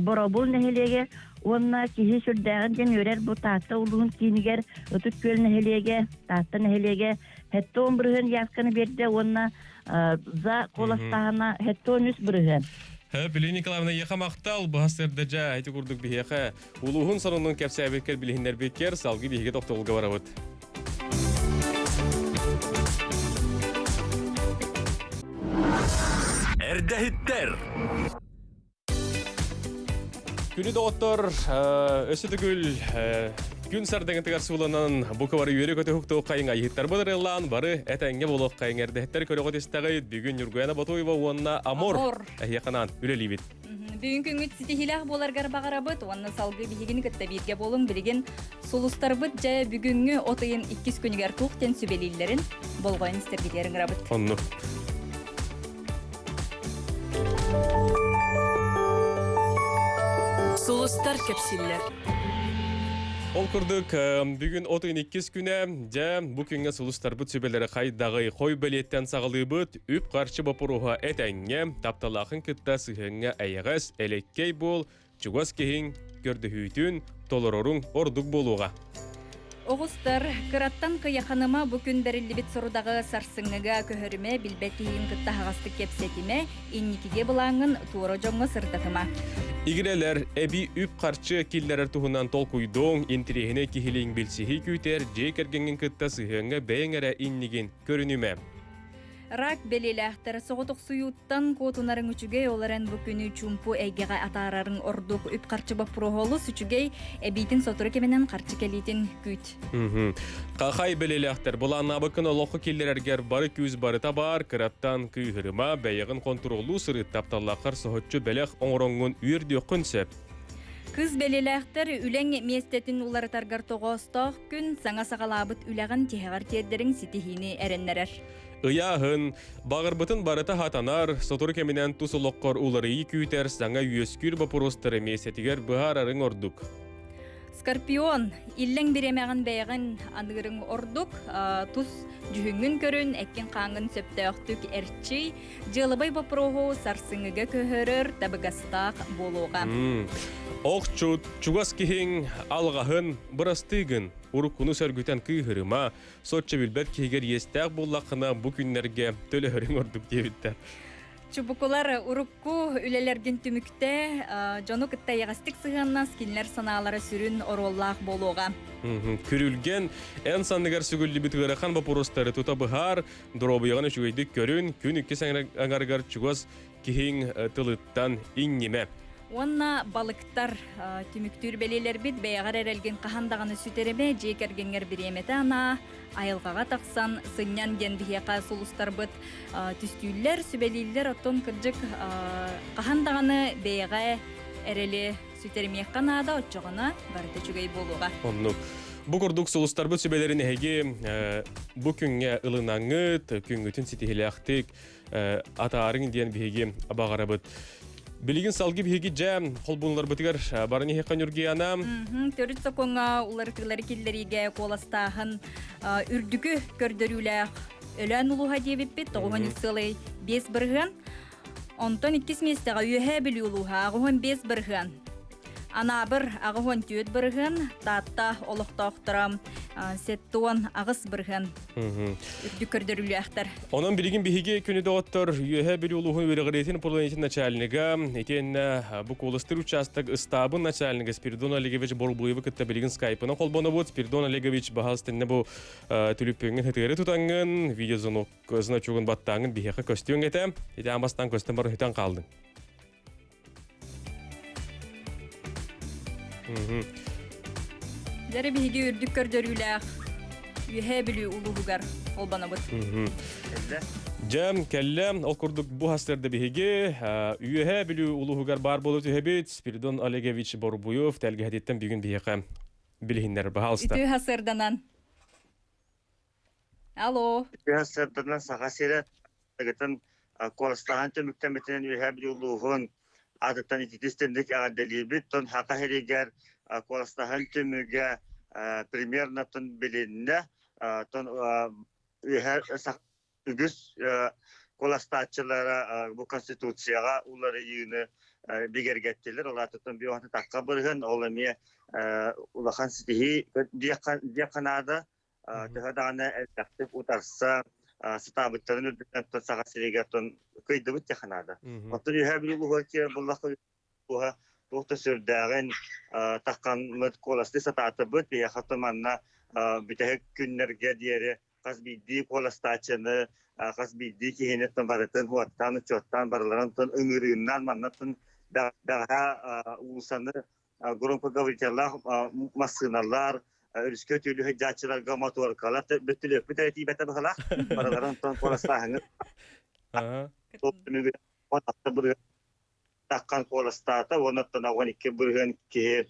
боробул нәһелеге онна киһи сүрдәгән ден үрәр бу татта улуун кинигер өтүк көл нәһелеге татта нәһелеге хәттон бирген ясканы берде онна за коластаана хәттон үс бирген. Билин Николаевна яха мактал бахастерде жа айты курдук бихеха улуун санынын кепсәбекер билиннер бекер салгы бихеге токтолга барабыт. Эрдәһиттер. Күнү доктор өсүдүгүл күн сардагын тыгар сууланан букавары үйрө көтө хукту кайыңа йыттар бадырылан бары этеңге болуп кайыңердеттер көрөгө тестагы бүгүн Юргуяна Батуева уонна Амор яханан үлелибит. Бүгүн күнгүт ситихилах боларгар багарабыт, уонна салгы бихигин кытта бирге болун билген сулустарбыт жая бүгүнгү отыйын 2 күнүгер туктен сүбелилерин болгойн истергидерин грабыт. Онну. Сулустар кепсиллер. Ол курдук бүгүн отын 2 күнө жа бу күнгө сулустарбыт сүбелери кайдагы кой белеттен сагалыбыт үп карчы бопуруга этеңге тапталакын кытта сыгыңга аягас элеккей бол чугас кеһин көрдүһүтүн толорорун ордук болууга. Оғыстар, кыраттан кыяханыма бүкін дәрілібет сұрудағы сарсыңыға көхіріме білбәтейін кытта хағасты кепсетіме, инникіге бұлаңын туыры жоңы сырдатыма. Игрелер эби үп қарчы киллерер туһунан толкуйдоң интерегіне кихилин билсихи күйтер жей кергенген кытта сыхыңа бәйңәрә иннигин көрүнүмә. Рак белеләхтер соғытық суюттан котунарын үчүгей оларын бу күнү чумпу эйгеға атарарын ордук үп қарчыба прохолу сүчүгей эбитин сотуру кеменен қарчы келитин күт. Қақай белеләхтер бұлан абыкын олоқы келлерергер бары күз бары табар, кыраттан күйгіріма бәйіғін контролу сыры тапталлақар соғытчы бәләқ оңроңын үйірді күнсеп. Кыз белеләхтер үләң местетін улары таргар тоғыстақ күн саңа сағалабыт үләғін техағар тердерін ситихини әреннерер. Ыяһын, бағырбытын барыта хатанар, сотур кеминен тусулоққор улары күйтер саңа үйескүр бапурустары месетігер бұхар арың ордук. Скорпион, иллен биремәгән бәйгән анырың ордук, тус жүһүнгүн көрүн, әккен қаңын сөптөктүк әрчи, жылыбай бапроғу сарсыңыға көхөрөр табыгастақ болуға. Оқчут, чугас кихин, алғахын, бұрастығын, урукуну сөргүтен күйгіріма, сотчы білбәт кейгер естәк боллақына бұ күнлерге төлі өрің ордук дебіттер. Чубукулар урукку үлелерген түмүктө жону кытта ягастык сыганна скинлер санаалары сүрүн ороллаах болууга. Күрүлген эн санныгар сүгүллү битгырахан бапурустары тута быхар, дробуяган үчүгөйдүк көрүн, күн үкке саңаргар чугас кихин тылыттан иңниме. Онна балыктар түмүктүр белелер бит бәягар әрелген қахандағаны сүтереме жекергенгер биреметі ана айылғаға тақсан сыннян гендихеқа сулустар быт түстүйлер сүбелилер оттон кыржык қахандағаны бәяға әрелі сүтеремеққан ада отчоғына барды чүгей болуға. Онну. Бұ күрдік сулустар бұт сүбелерін әйге бұ күнге ылынаңыт, күнгүтін сетихілі ақтық, атаарың дейін бейге абағара бұт. Билигин салгы биги жам холбунлар бытыгар барыны хекан үргияна. Төрүт соконга улар тылары киллериге коластаһын үрдүгү көрдөрүләк өлөн улуга дебиппит тогон исылый 5 бырган. Онтон 2 местега үйе били улуга агын 5 бырган. Ана бір агын 4 бырган, татта олоктоктурам сеттуан агыс бырган. Үрдү көрдөрүләктер. Онан билигин биги күнү доктор үйе били улугун өрегретин полонетин начальника, этен бу колостыр участок стабын начальника Спиридон Олегович Борбуев кытта билигин скайпына колбону бут. Спиридон Олегович бахалстынны бу түлүппеңин хетери тутангын, видеозону значогун баттаңын бихека көстүң эте. Эте амастан көстөн бар хитан калдың. Дәрі бігі үрдік көрдөрүләк үйе білі улуғығар олбана бұд. Жам, кәлі, ол күрдік бұ хастарды бігі үйе білі улуғығар бар болу түхебет Спиридон Олегович Борбуев тәлгі әдеттен бүгін бігі білігіндер бағалысты. Үті хасырданан. Алло. Үті хасырданан саға сері әгітін қолыстаған түміктен үйе білі улуғын Адыттан итистендик агаделибит, тон хака херигер коластахан түмүгө примерно тон билинне, тон үгүс коластачылары бу конституцияга улары ийини бигергеттилер, олатытын биоғаны таққа бұрғын, олыме улахан ситихи дияканада төхадағаны әлдәқтіп утарса стабыттарын үрдіктен саға сирегертон көйдібіт дияканада. Оттын үйе білі бұғы бұллақы бұқты сүрдәғын таққан мұд коласты сататы бұд, бейе қатыманна бүтәхі күннерге дейері қаз бейді коластачыны, қаз бейді кейінеттен барытын, хуаттан, чоттан барыларын үңірігіннен маннатын бәға ұлысаны громкоговорителлар, массыналар, Ülüskö tüylü heccaççılarga motorkalar, bütülük bir tane tibete bakala, paraların ton kolastağını. Toplumu onatta buraya takkan kolastağıta, onattan 12 buraya ki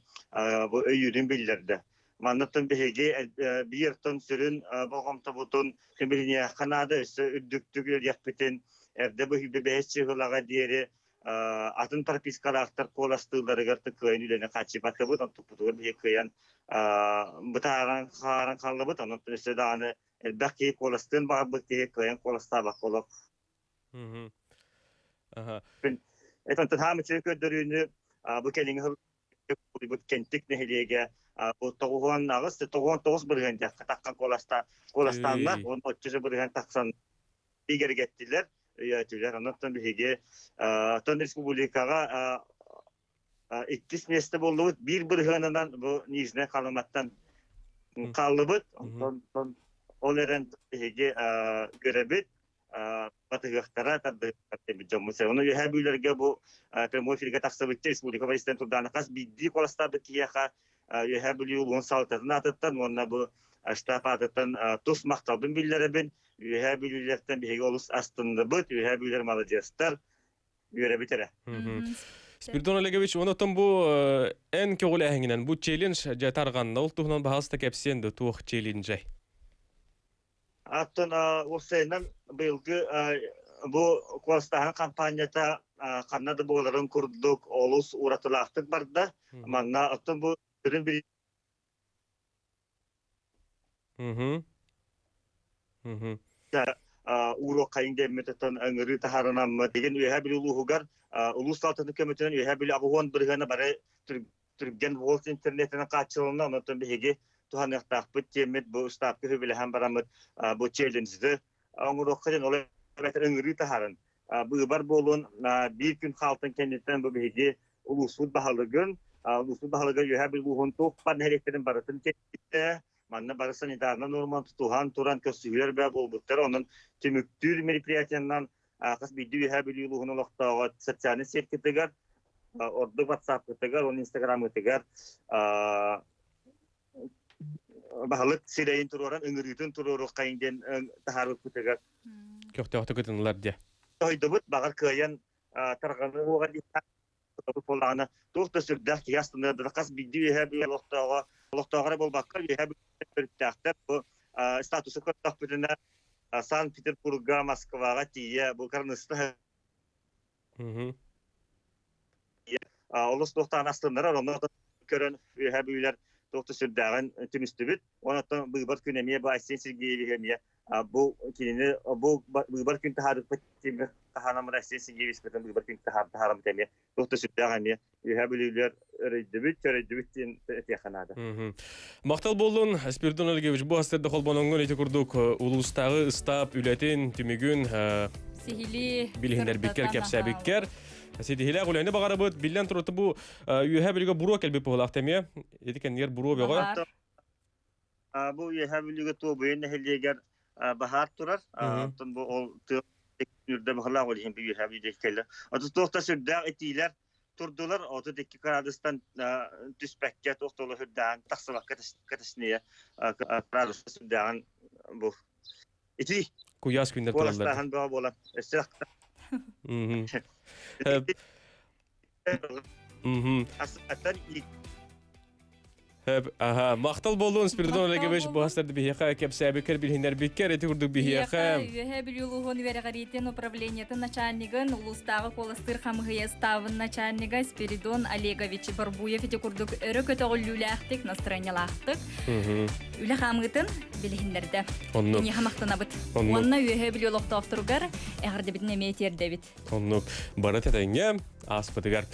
bu öyyürün bildirdi. Manatın behege bir ton sürün boğamta butun tümülüne kanada üstü üddüktügül yakbitin evde bu hübbe beheççıgılağa diyeri atın parpiskalar kolastığları gırtı köyün ülerine kaçı batı bu, tutuğun bir köyün Bıtağın xarın kallı bıt, onun üstü dağını elbaki kolastığın bağ bıtı köyün kolasta bak oluk. Eton tamamı çökü dörüğünü bu kelini hıl bu kentik neheliyege bu toğuğun ağız, toğuğun toğuz bırgın diye takkan kolastanlar, onun ötçüsü bırgın taksan bir gettiler, üyetüler, onun bir Ton Respublikaga İktis mesle bolluğu bir bırhığından bu nizne kalımattan kalıbıt. Onların görebit. тыгыктара тадды жоммуса. Оны юһәбүләргә бу прямой эфиргә таксыбытты республика президент турдан кас бидди коластарды кияха юһәбүл юлун салтатын атыттан онна бу штаб атыттан тус макталдын билләребен юһәбүләрдән биге олус астында бут юһәбүләр молодецтар юре битерә. Спиридон Олегович, онотон бу эн көгүл әһиңинен бу челлендж жатарганна ул туһунан баһаста кепсенде тух челлендж. Аттан осеннан быйылгы бу Костахан кампанията каннады боларын курдук олус уратылактык барда. Манна аттан бу түрүн бир урок кайынде метотон аңыры тахаранам деген үһәбил улугар улус салтатын көмөтөнөн үһәбил агуон биргәне бары түрген волт интернетына качылына онтон биге туханактакпыт темет бу штаб көбеле һәм барамыт бу челленджди аңуроккаден олар аңыры тахарын бу бар болун бир күн халтын кенеттен бу биге улусут баһалыгын үһәбил улугун топпан хәрәкәтен барытын кетте. Манна барысын идарна норман тухан туран көсүлөр бә болбуттар онун төмөктүр мероприятиянан кыз бидүү үһәбил улугун олоктогот социальный сетьтегер орду WhatsApp тегер он Instagram тегер баһалык сирейин туроран ыңырытын турору кайынден тахарып тегер Көктөктө көтөнлөр де. Тойдубут багар кыян тарганы ога дитә полана тухта сүрдәк ястында да кыз бидүү үһәбил олоктогора болбакка үһәбил тәхтәп бу статусы көттөк бүтүнә Санкт-Петербурга, Москвага тие бу карныста. Олус тохтан астындар аны көрөн үһәбилер тохты сүрдәгән түмүстүбүт. Онотон быйбар күнеме бу Айсен Сергеевге бу кине бу быйбар күн тахарып тиме таханам Айсен Сергеевич бетен быйбар күн тахарам теме тохты сүрдәгән үһәбилер рейдебит теханада. Мактал болдун Спиридон Олегович, бу астырда холбоноңгон эти курдук улустагы ыстап үлетин түмүгүн Сихили билиндер биккер кепсәбиккер. Сидихиле гулайны багарабыт билен турты бу үһәбилге буру келбеп болактеме. Эдикеннер буру бега. Бу үһәбилге тобуен хелегер бахар турар. Тон бу ол төнүрдө бахала гөлһем бу үһәбилге келе. Аты тохта сүрдә этилер турдулар, аты декки Канадастан түспәккә тохтолы хөрдән таксылакка катышния градус сүрдән бу. Ити Куяс күндер туралар. Костахан бага була. Эсракта. Астан Мактал болдун Спиридон Олегович, бу астырда бихиха кепсәбикер билиндер биккер эти курдук бихиха. Үһәбил улугун верагаритен управлениятын начальнигын улустагы коластыр хамгыя ставын начальнига Спиридон Олегович Барбуев эти курдук өрө көтөгүлүләхтик настроениялахтык. Үле хамгытын билиндерде. Не хамактанабыт. Онна үһәбил улуктафтыргар эгерде бит неме тердебит. Оннук барат этеңге аспытыгар.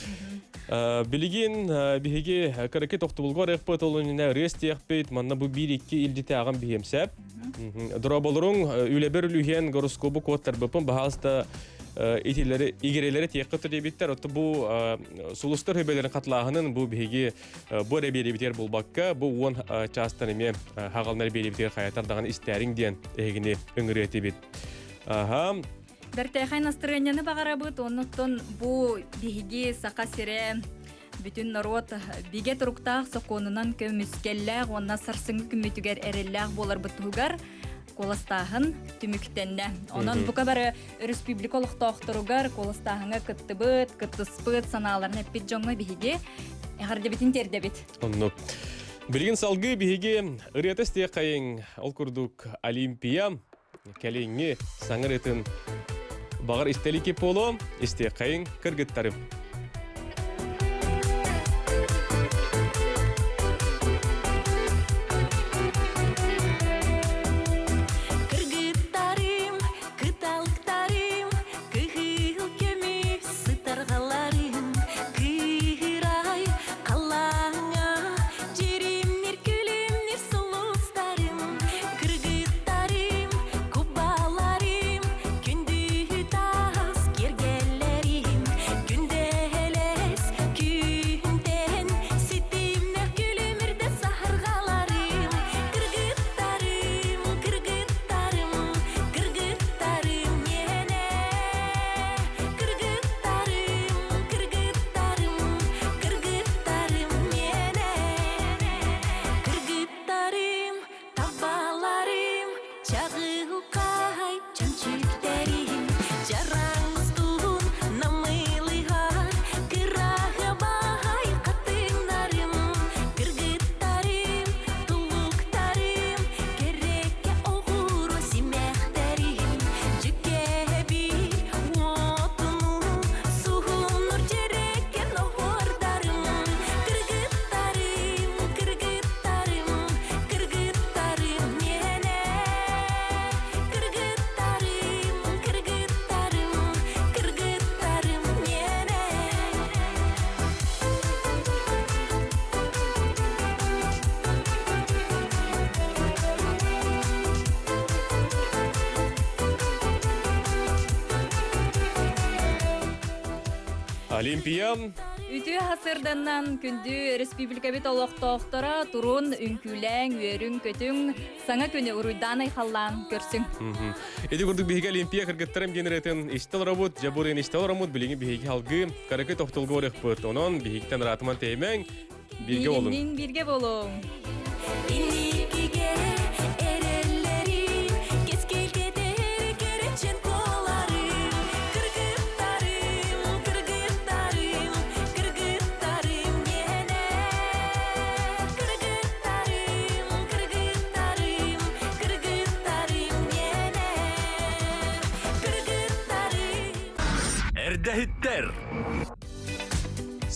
Билигин биһиги караке токтулгор экпет олунна рестиякпет манна бу 1-2 илдите аган биемсеп. Дроболорун үлебер үлүһен гороскопу коттар бапын баһаста итилери игерелери тияккыты дебиттер. Отто бу сулустар хөбелерин катлагынын бу биһиги бу реберебитер болбакка бу 10 частан эме хагалнар беребитер хаятардаган истәрин диен эгини өңрөтө бит. Бертайхай настроенияны багарабыт, онуттон бу биһиги сака сире бүтүн народ биге туруктаах соконунан көмүскеллээх, онна сарсыңы күмүтүгер эреллээх болар бытугар коластаахын түмүктенне. Онон бука бары республика олохтоохторугар коластаахыңа кыттыбыт, кыттыспыт санааларын эппит жоңма биһиги эгардебитин тердебит. Онну. Билгин салгы биһиги ырыятысте кайын ол курдук Олимпия келеңи саңырытын багар истелики поло исте кайын кыргыттары. Күнде Олимпия. Үтү хасырданнан күндү республика бит олоқтоқтора турун үнкүләң, өрүн, көтүң, саңа көне уруйдан айхаллан көрсүң. Эди курдук биһиге Олимпия кыргыттарым генератын истел робот, жабурын истел ромут билинги биһиге халгы, каракы тоқтулга орық пыт. Онон биһигтен ратыман теймең, бирге болун. Бигиннин бирге болуң. İnikige erellerim, keskelgedir gereçen kolarım. Kırgıtlarım, kırgıtlarım, kırgıtlarım yine. Kırgıtlarım, kırgıtlarım, kırgıtlarım yine. Kırgıtlarım. Эрдэхиттер.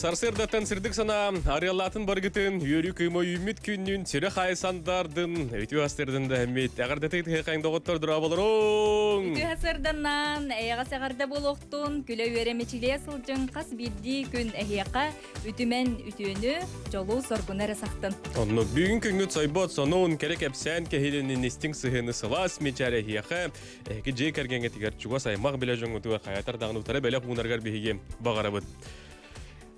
Сарсырдаттан сырдык сана арыялатын баргытын үйөрү кыймо үмүт күннүн сире хайсандардын өтү астырдын да эммет агардаты кайыңдоготтор дура болорун. Үтү хасырданнан эяга сагарда болохтун күлө үеремечиле сылжың кас бирди күн эхияка үтүмен үтүөнү жолу соргунара сактын. Онно бүгүн күнгү сайбот сонун керек эпсен кехилинин истин сыхыны сылас мечаре хияка эки жей кергенге тигер чуга саймак биле жоңутуга хаятар дагын утара беле хунаргар биһиге багарабыт.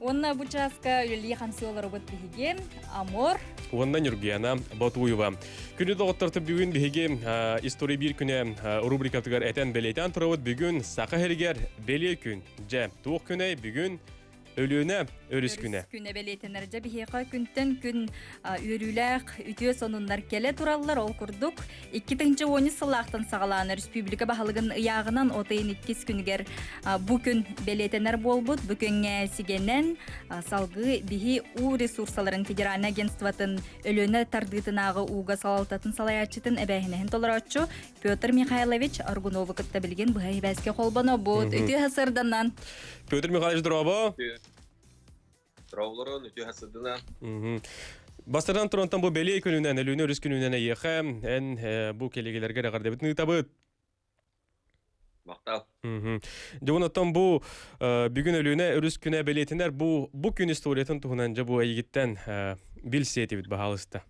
Онна бучаска үлли хансылар бут биһиге Амор. Ондан Юргияна Батуева. Күнү доготторты бүгүн биһиге история бир күнө рубрикатыгар этен белетен турабыт бүгүн сака хергер беле күн же тук күнөй бүгүн өлүүнө өрүс күнө. Күнө белетенерже биһига күнтен күн үрүләк үтүө сонундар келе тураллар ол курдук 2-10 сылактан сагалааны республика баһалыгын ыягынан отайын 2 күнгер бу күн белетенер болбут бу күнгө сигенен салгы биһи у ресурсларын федеральный агентствотын өлүүнө тардыытынагы ууга салалтатын салаячытын эбэхинен толорочу Петр Михайлович Аргунов кытта билген быһайбаске холбоно бут үтүө хасырданан Петр Михайлович Дробо. Трауларын үтү хасыдына. Бастардан туронтан бу беле күнүнөн өлүүнө өрүс күнүнөн эйеха эн бу келегелерге рагардабыт нытабыт. Мактал. Жонотон бу бүгүн өлүүнө өрүс күнө белетинер бу күн историятын тугунан же бу айгиттен билсетибит баалыста.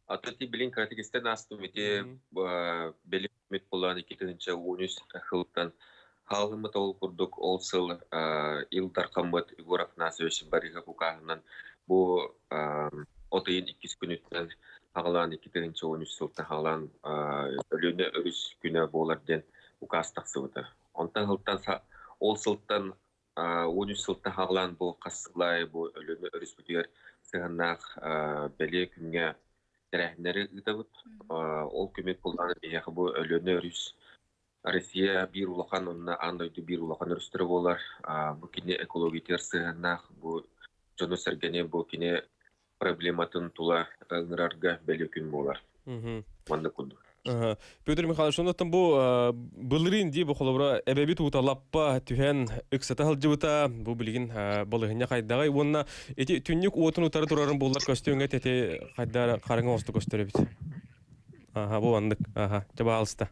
Атыти билин кратикистен астым ити беле мет булан 2013 хылтан халымы тол курдук олсыл илдар камбат игоракна сөйши барыга букагынан бу отыйын 2 күнүттен агалан 2013 жылда агалан өлүүнө өрүс күнө боларден укастаксыбыты. Онтан хылтан олсылтан 13 жылда агалан бу кассылай бу өлүүнө өрүс бүтүер сыганнак беле күнгө терехнери ытабыт. Ол көмөк булган бияка бу өлүүнө өрүс Россия бир улахан онна андойду бир улахан өрүстөрү болар. Бу кине экология сыганнак бу жону сергене бу кине проблематын тула ыңырарга беле күн болар. Манда куду. Петр Михайлович, онотон бу былырын ди бу холобра эбебит уталаппа түһен ыксата халжыбыта бу билигин балыгыня кайдагай онна эти түннүк отун утары турарын буллар көстөңгө тете кайда караңга осту көстөрөбүт. Бу андык. Жаба алыста.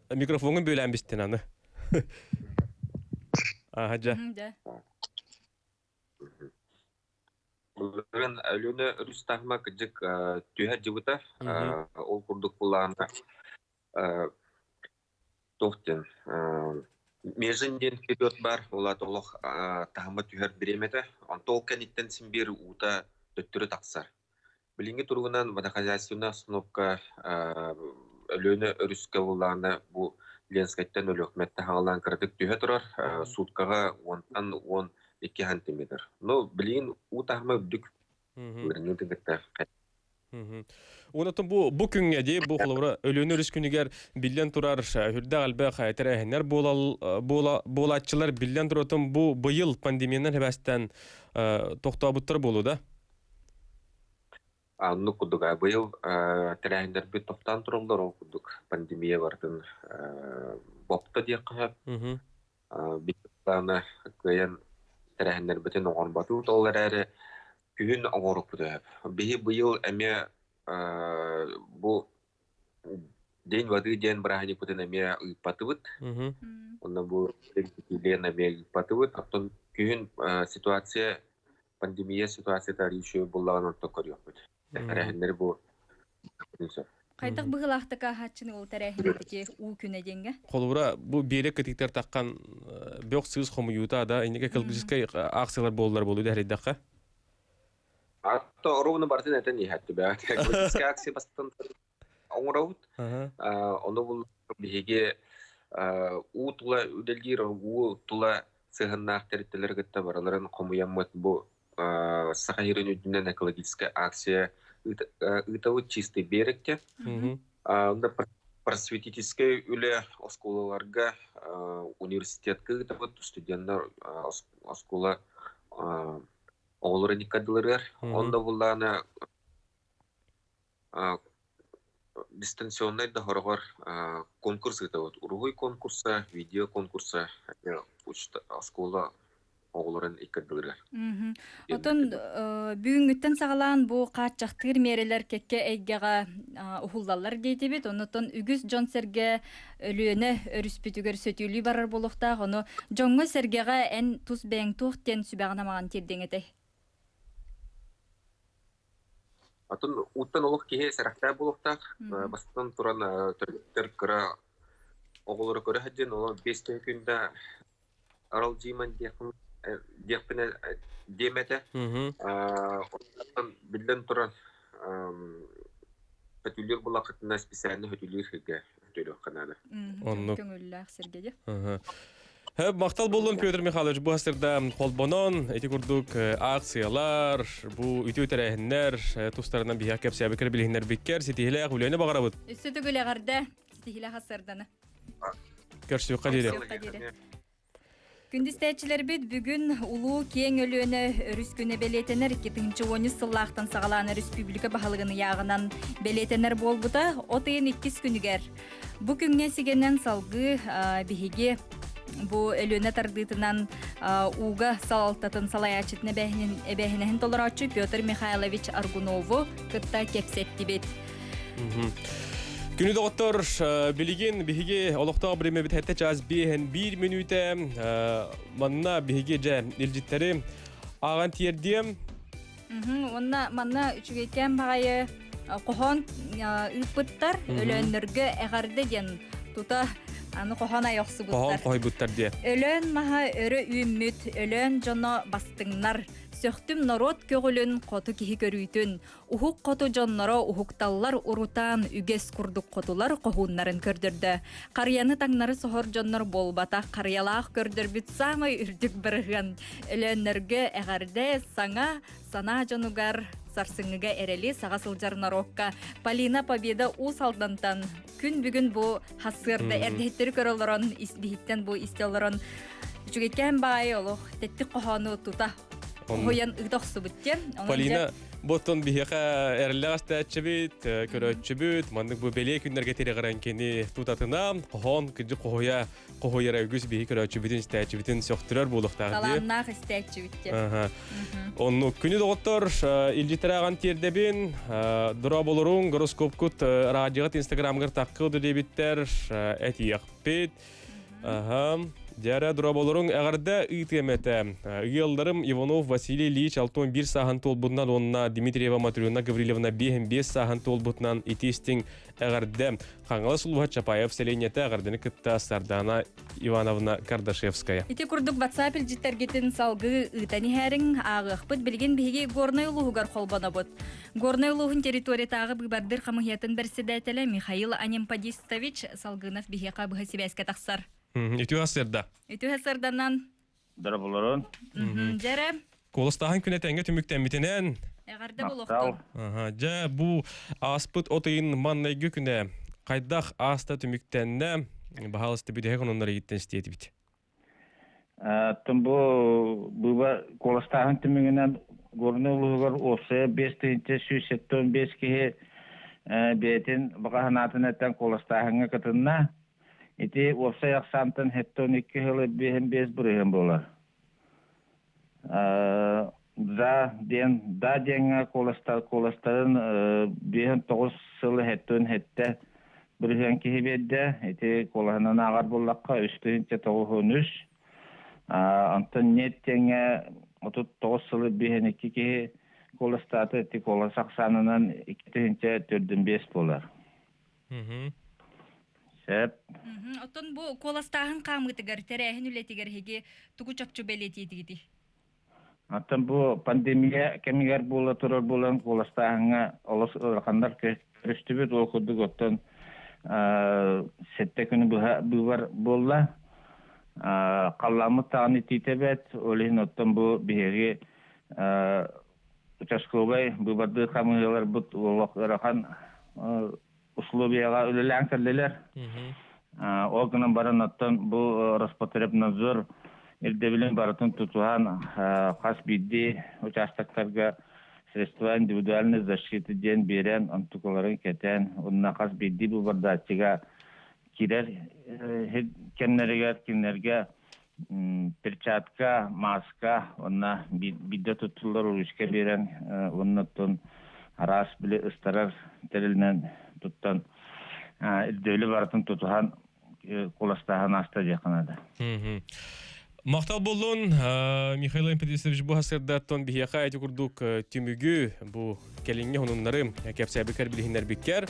Микрофонун бөлән бистен аны. Жа. Булган өлүүнө өрүс тагма кыжык түһө жыбыта ол курдук булганда токтен межинден период бар ола толох тагма түһөр биремете антолкен иттен симбир ута төттөрү таксар билинги тургунан водохозяйственная остановка өлүүнө өрүскө булганда бу ленскеттен өлөкметте хагалан кырдык түһө турар суткага 10-12 сантиметр. Но билин утахма үдүк. Онотон бу күнгө де бу холобра өлүүнө өрүс күнүгер билен турар хүрдө алба хайтерехнер болатчылар билен туротун бу быйыл пандемиянан хебастан токтообуттар болууда. Анну кудуга быйыл терехнер бит токтан турулдар ол кудук пандемия бардын бопта дияка. Биттана кыян терехнер битен огон батуу толлар эре күн огоруп деп. Бии быйыл эме бу день воды день брахани путен эме ыпатыбыт. Онда бу лена эме ыпатыбыт. Аттон күн ситуация пандемия ситуация тарихи буллаган орто көрөбүт. Терехнер бу Кайдак быгылахтыка хатчыны ол тәрәһинетики у күнә денге. Холура бу берек кытыктар таккан бök сыз хомуюта да инеге экологический акциялар болулар болду дәриддакка. Атто оруны бартын этен ихатты бә. Экологический акция бастан оңраут. Оны бул биге у тула үдэлгир у тула сыгыннак терителер гытта бараларын комуяммат бу сахайрын үдүнен экологическая акция ытавы чистый беректе. Онда просветительская үле осколаларга университетке ытавы студенттер оскола оғылырын икадылырыр. Онда булланы дистанционный договорор конкурс ытавы. Уругуй конкурса, видео конкурса оскола оғылырын икадылырыр. Отон бүгүнгүттен сагалаан бу каачактыр мерелер кекке эйгега ухуллалар дейтебит. Онотон үгүс жон серге өлүөнө өрүспүтүгөр сөтүлүү барар болуктаа. Ону жоңго сергега эн тус бэң тухтен сүбаганамаган тирдеңете. Атын уттан олық кеге сарақтай болуқтақ. Бастан туран түріктер кіра оғылыры көрі хәдден, олы 5 күнді арал жейман дияқпіне демеді. Оттан білден туран хөтүлер бұлақытына специальны хөтүлер хеге хөтүлер қанады. Көңілләқ сергеде. Мактал болдун Петр Михайлович, бу асырда холбонон, эти курдук акциялар, бу үтүү тәрәһиннәр, тустарынан бия кепсәбе кер билһиннәр биккер, ситихләк үләне багарабыт. Үсүтү гөләгәрдә ситихләк асырданы. Көрсү кадире. Күндүстәчләр бит бүгүн улуу кең өлүөнө өрүскүнө белетенер 2010 сыллактан сагалаан республика баһалыгыны ягынан белетенер болбута, отыйын 2 күнүгер. Бу күнгө сигенен салгы биһиге бу өлүөнө тардыытынан уга салалтатын салаячытны эбэһинэһин толорочу Петр Михайлович Аргунову кытта кепсеттибит. Күнү доктор билигин биһиге олохтоо биреме бит хэтте час 1 минуте манна биһиге же илжиттери аган тиердием. Манна үчүгекем багайы кохон ыпыттар өлөөннөргө эгарды ден тута аны кохона яқсыбыттар. Кохон койбуттар дие. Өлөн маха өрө үймүт, өлөн жоно бастыңнар. Сөктүм народ көгүлүн коту кихи көрүйтүн. Ухук коту жонноро ухукталлар урутан үгес курдук котулар кохуннарын көрдөрдө. Карыяны таңнары сохор жоннор болбата карыялаах көрдөрбүт самай үрдүк бырыган. Өлөннөргө эгерде саңа сана жонугар сарсыңыга эрели сага сылжар нарокка Полина Победа ус алдантан күн бүгүн бу хасырда эрдеттери көрөлөрөн бихиттен бу истелорон жүгекен бай олох теттик кохону тута Хоян ыдохсубуттен. Полина боттон бихека эрлегастачыбыт, көрөчүбүт, мандык бу беле күннөргө терегерен кени тутатына, кохон кыжы кохояра үгүс бихи көрөчүбүтүн стачыбытын сөктүрөр булуктагы. Каламнах стачыбыттен. Онну күнү доктор илжитераган тердебин, дура болорун гороскопкут радиогат Инстаграмгар таккылды дебиттер, этияқпит. Дяра дроболорун эгерде итемете. Йылдарым Иванов Василий Ильич Алтон 1 сахан толбутнан онна Дмитриева Матрюна Гавриловна 5 сахан толбутнан итистин эгерде Хангала Сулуха Чапаев селенете эгердени кытта Сардана Ивановна Кардашевская. Ити курдук WhatsApp илжиттергетин салгы ытани хәрин агыхпыт билген биһиге горный улугар холбанабыт. Горный улугун территориятагы быбардыр хамыятын берседәтеле Михаил Анимпадистович салгынов биһига бу хасибәскә тахсар. Итү хасырда. Итү хасырданан. Дара болорон. Жара. Колостахан күнетенге түмүктен битенен. Эгерде болоктон. Жа бу аспыт отыйын маннайгы күнә кайдах аста түмүктенне баһалысты бидеге оннары гиттен стети бит. Тым бу колостахан түмүгенен горнолугар осе 5 ке бетин баганатындан колостаханга кытынна ити осе яксантын хеттон 2 хылы 5 бүрген болар. Да денга колостарын 9 сылы хеттон хетте бүрген кибедде ити колаханан агар боллакка үстүнчө 93 антон неттенге 39 сылы 2 ки колостаты ити колосак санынан 2-4 болар. Сәп. Отон бу коластаһын камытыгар терәһин үлетигер хеге тугу чапчу белетиетигити. Аттан бу пандемия кемигер була турар булан коластаһыңа олос ыракандар көрүстүбүт ол кудук оттон сетте күнү бувар болла. Қалламы тағаны титебет, олин оттон бу биһиги участковый бубарды хамыйлар бут олок ырахан условияга үлелән керлелер. Ол гынан баран оттон бу Роспотребнадзор илде билен баратын тутухан хас бидди участоктарга средства индивидуальной защиты ден берен антуколарын кетен, онна хас бидди бубардатчыга кирер кеннерге перчатка, маска, онна бидде tutullar uruşka beren, onnattın aras bile ıstarar terilinden tuttan dövlü baratın tutuhan kolastağın hasta jakınada. Мактал болун Михаил Петрович бу хасырдаттан бияка айты курдук түмүгү бу келинге хонуннары кепсәбикер билһиннәр биккер.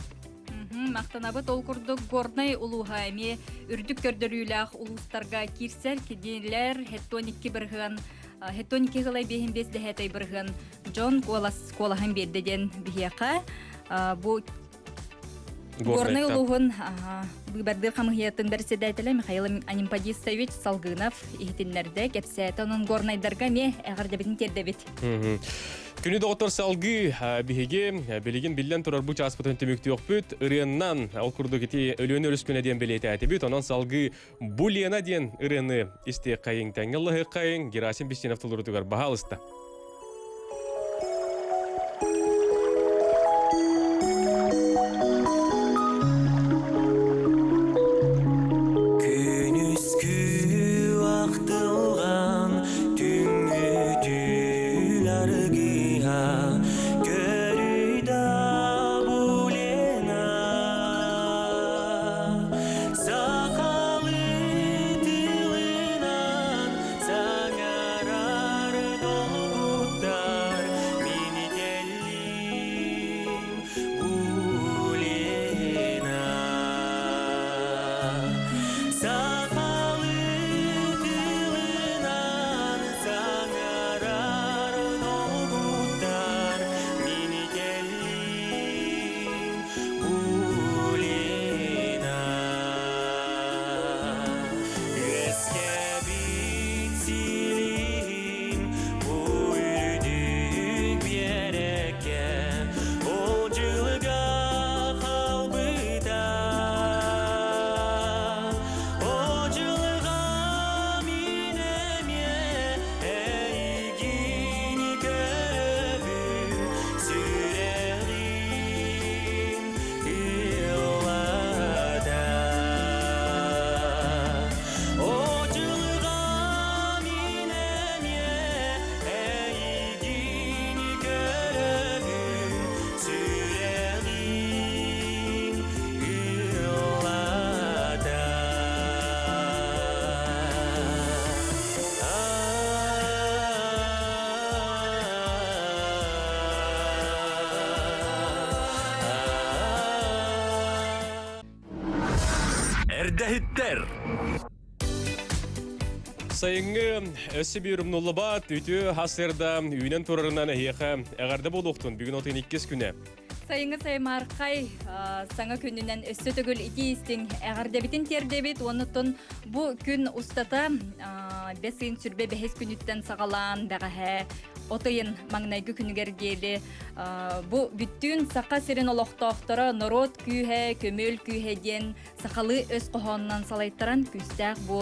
Мактанабыт ол курдук горнай улухайми үрдүк көрдөрүләх улустарга кирсер кидилер хеттоники бирган хеттоники гылай бехин безде хәтай бирган Джон колахан бердеден бияка бу горнай улугун быбарды камыятын берседәйтеле Михаил Анимпадисович Салгынов ихтиннәрдә кепсәтәнен горнайдарга ме әгәрдәбин тердәбит. Күні доктор Салгы биһиге билеген билен турар бу часпытын төмөктү окпут ырыяннан ал курду кити өлөнө өскөнө ден билете атыбыт онан Салгы булена ден ырыны исте кайын таңыллы кайын Герасим Бестенов тулурутугар баалыста. Эрдэхиттер. Сайынгы өссі бүйірім ноллабат, үті хасырда үйінен турарынан әйеқа әғарды болуқтын бүгін 32 күні. Сайынгы саймарқай саңа күнінен өссі түгіл икі істің әғардебітін тердебет, оныттын бұ күн ұстата бәсін сүрбе бәхес күніттен сағалан дәғәхә отойын маңнайгы күнігер келі. Бұ бүттін сақа серін олықтақтары народ күйе, көмөл күйе ден сақалы өз қоғанынан салайттаран күстәқ бұ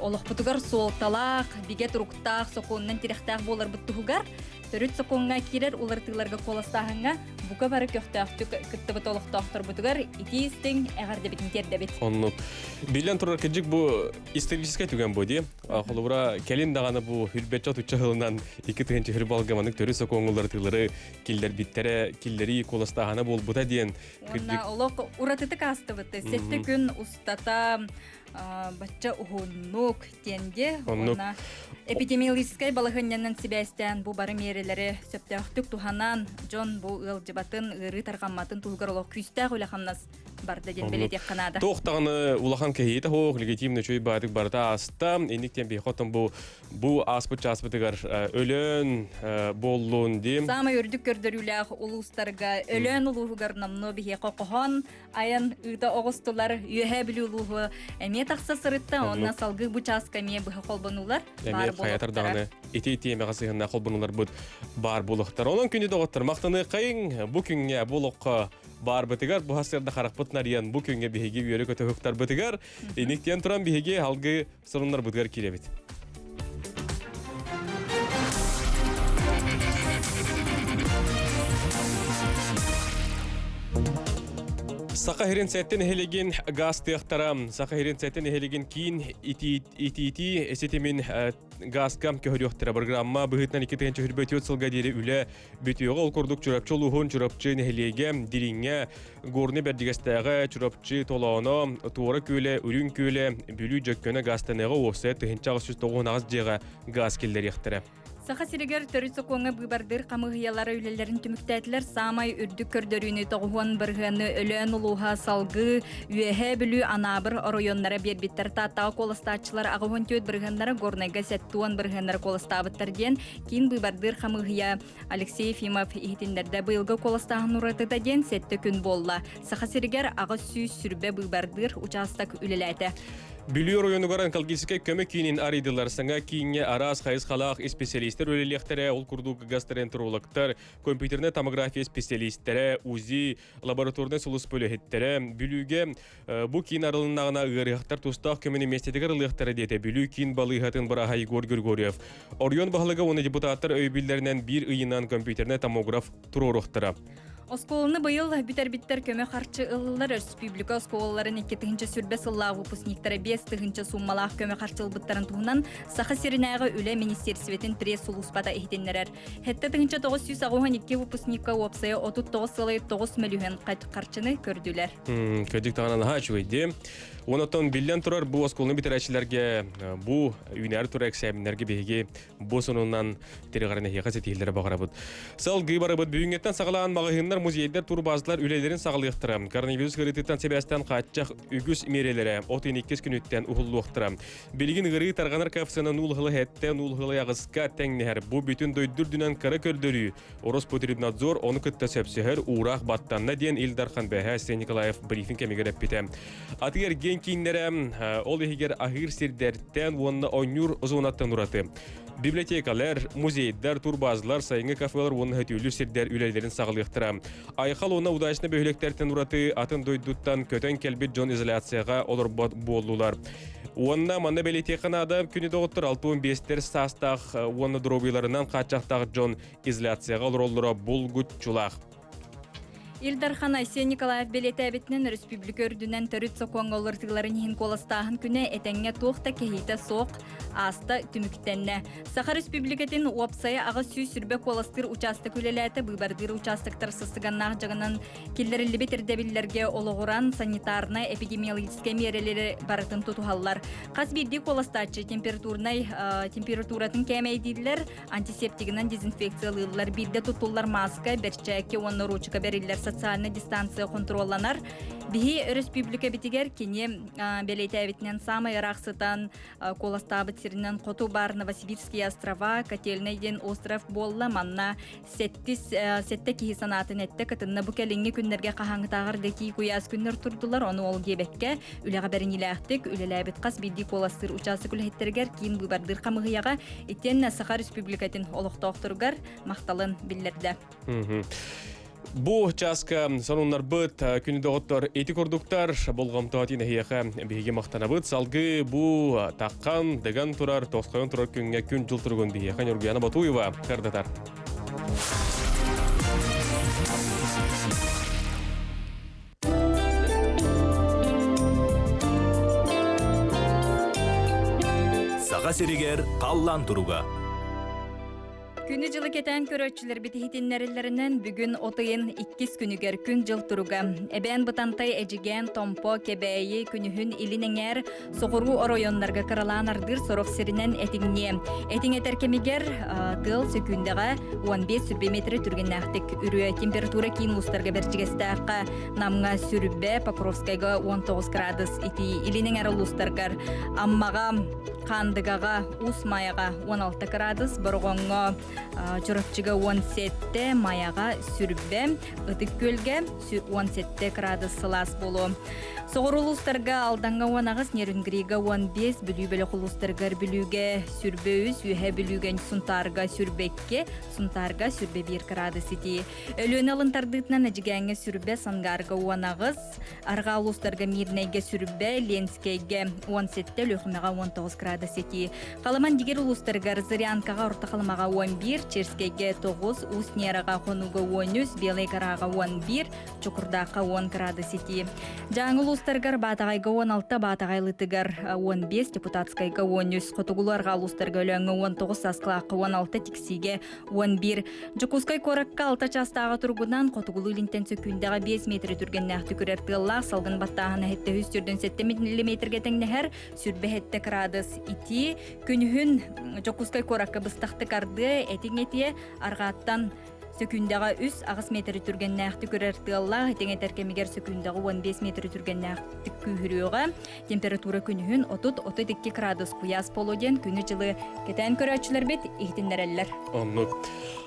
олықпытығар солталақ, бігет ұрықтақ, соқуыннан тиректақ болар бұттығығар. Төрүт соқуынға керер олартыларға қоластағынға бұқа бары көқтақты күттібіт олықтақтар бұтығар ити істің әғарды бітін тердебет. Онны билен турар кеджик бу исторический түген бу ди. Холура келин даганы бу хүлбетча тутча хылынан 2 тыгын чөһөр балгаманык төрү сокоңулар тылары киллер биттере киллери коластахана болбута диен Онна олок уратыты кастыбыты. Сетте күн устата бачча ухуннук тенде. Оннук. Онна эпидемиологическай балахыннянан сибәстән бу бары мерелери сөптәхтүк туханан Джон бу ылжыбатын ыры таргамматын тулгар олок күстә гөләхамнас барды ден беледек канада. Тоқтағаны улахан кәйеті хоқ, легитимны чөй бадық барда аста, ендіктен бейхотын бұл аспыт-часпытығар өлін болуын дем. Самай үрдік көрдіріләқ улустарға өлін улуғығар намны бейе қоқыған, аян ұйда оғыстылар үйе білі улуғы әме тақса сырытта, онна салғы бұ часкаме бұғы қолбанулар бар болуқтара. Ити-ити әме қасығына қолбанулар бұд бар болуқтар. Оның күні доғыттар мақтаны қайын, бұл күнге болуққа бар бытыгар, бу хасырда харакпытнар ян бу күнгө биһиги үйөрө көтө хөктар бытыгар, эниктен туран биһиги алгы соруннар бытыгар киребит. Сақа херен сәттен эхелеген газ тыяқтарам, сақа херен сәттен эхелеген кейін ити эсетемин газкам көхөрүөхтара программа быһытнан 2 хүрбөтүөт сылга дири үле бүтүөгө ол курдук чурапчы улуһун чурапчы нехелеге диринге горны бердигестәгә чурапчы толооно туора күле үрүн күле бүлү жөккөнө газтанага осе тыһынча 309 жега газ келдер яхтара. Саха сиригер төрүсө коңа быбардыр камыгыялары үлелерин түмүктәтлер самай үрдүк көрдөрүнү тогуан бырганы өлөн улуха салгы үеһе билүү анабыр районнара бербиттер таттаа коластаачылар агын төт бырганнары горнайга сеттуан бырганнары коластабыттар диен кин быбардыр камыгыя Алексей Ефимов ихтиндерде быйылгы коластаан уратыта диен сетте күн болла. Саха сиригер ага сүүс сүрбе быбардыр участок үлеләте. Бүлүү районугар онкологический көмөк кийинин арыдылар саңа кийинге арас хайыз халаах специалисттер өлелехтере, ол курдук гастроэнтерологтар, компьютерне томография специалисттере, УЗИ, лабораторный сулус бөлөһеттере, бүлүүге бу кийин арылынагына ыгырыхтар тустак көмөнү местедигер ылыхтары дете бүлүү кийин балыгатын браха Егор Григорьев. Орион баһалыга оны депутаттар өйбүлләреннән бир ыйынан компьютерне томограф турорухтара. Осколны быйыл битер көмө харчы ыллар республика осколларын 2-нче сүрбе сыллаа выпускниктары 5-нче суммалаах көмө харчылбыттарын туһунан саха сиринага үле министерстветін пресс сулуспата ихтеннерер. Хетте 992 выпускникка опсая 39,9 миллион харчыны көрдүләр. Көдик тагынан хачуйди. Онотон билен турар бу осколны битерәчләргә бу юнәр тур экзаменнәргә беге бу сонуннан тергарына хәкәт этиләр багарабыз. Салгы барабыз бүгенгәттән саглан магазиннар, музейдер, турбазлар үлеләрен саглыктыра. Коронавирус гырытыттан себәстән каччак үгүс мереләре 32 күнүттән ухуллыктыра. Билгин гыры тарганар кафсына нулгылы хәттә нулгылы ягыска тәңнәр бу бүтүн дойдүрдүнән кара көрдөрү. Роспотребнадзор оны көттә сәпсәһәр урак баттанна дигән Илдархан Бәһәс Николаев брифинг кемегәрәп битә. Атыгар киндерем ол егер ахир сирдерттен онна ойнур зонаттан ураты. Библиотекалар, музейдер, турбазлар, сайынгы кафелар онна хөтүлү сирдер үлелерин саглыктыра. Айхал онна удачны бөһөлөктөртен ураты атын дойдуттан көтөн келбит жон изоляцияга олор болдулар. Онна манна библиотеканада күнү доктор 65-тер састах онна дробыйларынан качактагы жон изоляцияга олорлора булгутчулак. Илдархан Айсен Николаев белетәбетнен республика үрдүнен төрүт сокоңолор тыгларын хин коластаһын күнә этәңгә тохта кехите сок аста түмүктәнне. Саха республикатын опсая ага сүй сүрбе коластыр участок үлеләте быбардыр участоктар сыстыганнак жагынан киллерилли битердебилләргә ологуран санитарна эпидемиологический мерелери барытын тутухаллар. Каз бирди коластачы температуратын кәмәйдиләр, антисептигинен дезинфекциялыйлар, бирде тутуллар маска, берчәккә онны ручка берилләр, социальная дистанция контролланар. Бихи республика битигер кине белетәбитнен самай рахсытан коластабыт сиринен коту бар Новосибирские острова, Котельныйден остров болла манна сетте кихи санатын этте кытынна бу келинги күннерге кахаңытагыр деки куяс күннер турдулар, оны ол гебекке үлега бериниләхтик, үлеләбит кас бидди коластыр учасы күлһеттергер кин бубардыр камыгыяга иттен Саха республикатын олохтоктургар макталын биллерде. Бу часка сонуннар быт күнү доктор эти кордуктар болгомтоотин хияха биге мактанабыт салгы бу таккан деган турар тоскон турар күнгө күн жыл тургун бие Нургияна Батуева кардатар. Саға сиригер қаллан туруга. Күнü жылы кетен көрөчүлөр битихитиннерилеринен бүгүн отайын 2 күнүгер күн жыл туруга. Эбен бытантай эжиген томпо кебейи күнүхүн илинеңер соғуру оройоннарга кыралаан ардыр сорох сиринен этиңне. Этиңетер кемигер тыл сөкүндага 15 сүрбе метри түргеннахтык үрү температура кийин улустарга берчигестаакка намга сүрбе Покровскайга 19 градус ити илинеңер улустаргар аммага Кандыгага Усмаяга 16 градус, Боргонго Чурапчыга 17, Маяга Сүрбе, Ытык көлге 17 градус сылас болу. Соғыр улустарга алданга уанагыз Нерунгрига 15, бүлүбелі улустаргар бүлүге сүрбе үз, үйе бүлүген сунтарга сүрбекке, сунтарга сүрбе 1 градус ити. Өлөн алынтардытынан әжігәңе сүрбе сангарга уанагыз, арга улустарга Мирнейге сүрбе, Ленскейге 17, Лөхмега 19 градус ити. Қаламан дигер улустаргар Зырянкага ортақалмаға 11, Черскейге 9, Уснерага қонуға 13, Белый Карага 11, Чукурдақа 10 градус ити. Жаңыл улустаргар Батагайга 16, Батагайлытыгар 15, Депутатскайга 13, Котугуларга улустарга өлөңі 19, Сасклаққа 16, Тиксиге 11. Жукускай коракка 6 частағы тургунан Котугулу илинтен сөкүндага 5 метри түргеннәх түкірер тыллақ, салгын баттағына хетте 107 миллиметрге тәңнәхер, сүрбе хетте градус ити. Күнүхүн Жукускай коракка быстақты карды, этиң-этие арғаттан сөкүндага үс ағыс метри түргеннәхті көрер тыллақ, этеңетер кемигер сөкүндага 15 метри түргеннәхті күйіріуға. Температура күнүхүн 30-32 градус куяс полуден күні жылы кетен көрәтшілер бет ихтіндерелер.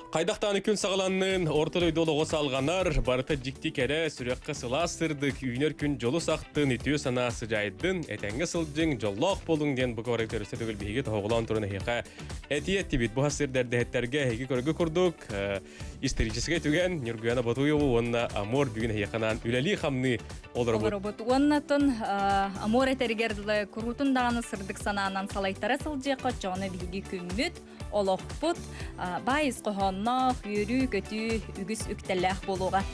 Қайдақтаны күн сағаланның ортылы долығы салғанар, барыты жикти кәрі сүрекқа сыла сырдық, үйінер күн жолы сақтын, үтіе сана сыжайдың, әтәңгі сылжың, жоллақ болың ден бұғы орайты өрісті түгіл бейге тоғылан тұрын хейқа. Әтиетті бит, бұға сырдарды әттерге хейгі көргі күрдік, историческай түген, Нюргуяна Батуеву, онна Амор бүгін хейқанан үләлі қамны олар бұд. Оннатын Амор әтергерділі күрутын дағаны сырдық сананан салайтара сылжеққа жоны бейгі күмміт, олық бұд, байыз қоғанна, үйірі, көті, үгіс үктәлләқ болуға.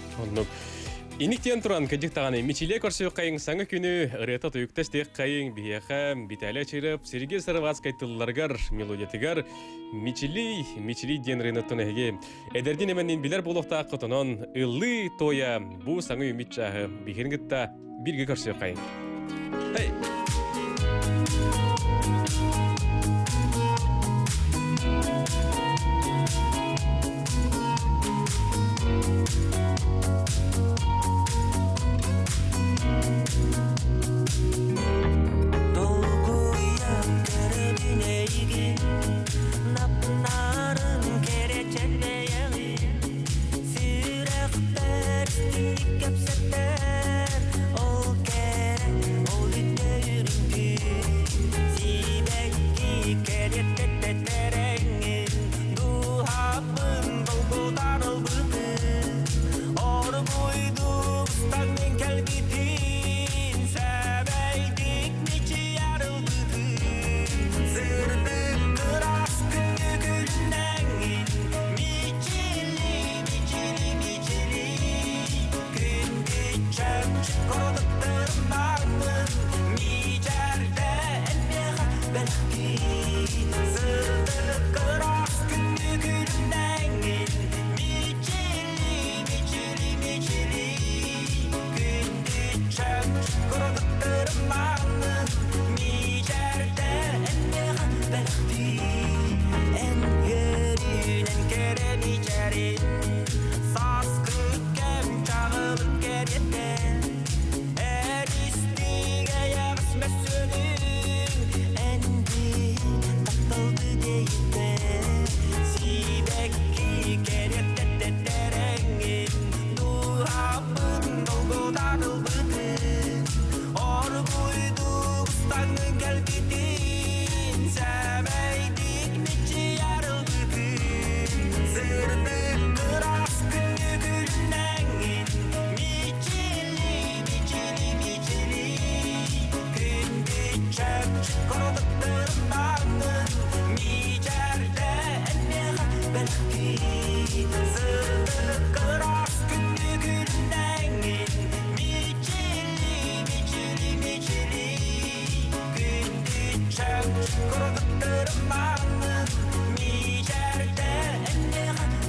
Иниктен туран кәдіктағаны мичиле көрсі қайың саңы күні ұрета тұйықтастек қайың бияқа битәлі чырып Сергей Сарватскай тылларғар мелодиятығар мичили ден рынаттың әге. Әдерден әмәнен білер болуқта құтынан ұлы тоя бұ саңы үміт жағы бігірінгітта бірге көрсі қайың.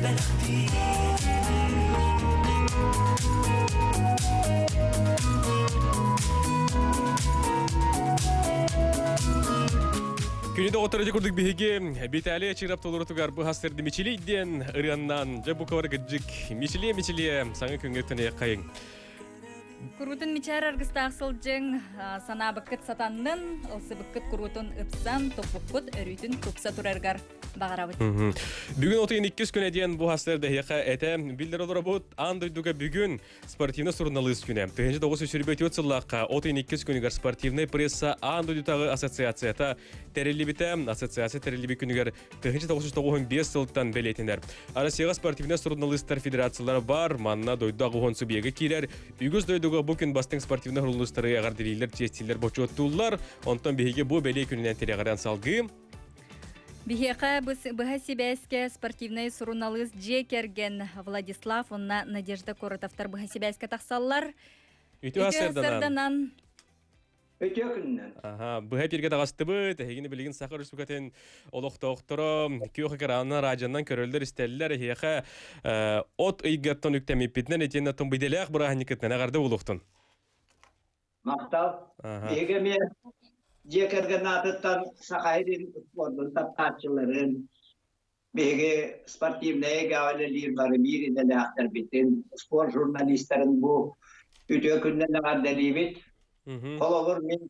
Күні доғыттырыжы күрдік бігі бетәлі чирап толыры тұғар бұ хастырды мечелей ден ұряннан жабу кавар гыджик мечеле саңы күнгеттіне қайын. Курутун мичар аргыстаах сылжың сана быккыт сатаннын, ылсы быккыт курутун ыпсан, топпуккут өрүйтүн тупса тураргар бағарабыт. Бүгін отыйын 2 күн әден бұ хастырды яқа әті білдер олар бұд андойдуға бүгін спортивны сұрналыз күні. 9 сүрбет өтсіллаққа отыйын 2 күнігер спортивны пресса андойдутағы ассоциацията тәрелібіті ассоциация тәрелібі күнігер 995 сылттан бәлетіндер. Арасияға спортивны сұрналыстар федерациялары бар, манна дойдағы ғон субиегі кейлер, үгіз дойдуға бұл күн бастың спортивны ғырылыстары ағардерейлер, тестилер бочу оттулар, онтан бейге бұл бәле күнінен тереғаран салғы. Бихеқа бұға себәске спортивный сұруналыз же керген Владислав, онна Надежда Коротовтар бұға себәске тақсаллар. Үті асырданан. Өте күннен. Бұға перге тағасты бұд, әйгені білген сақыр үсікетін олық-тоқтыры, күйоқы қарауына раджаннан көрілдер істелілер, әйеқа от ұйғаттан үктемеппетінен етен атын бұйделяқ бұрағын екітінен ағарды олықтын. Мақтал. Еге мен жекерген атыттан сақайдың спордың таптатшыларын, беге спортивнее гавалелер бары мириnden ақтар бетін, спорт журналистерін бұл үте күннен ағардали бет. Қолығыр мен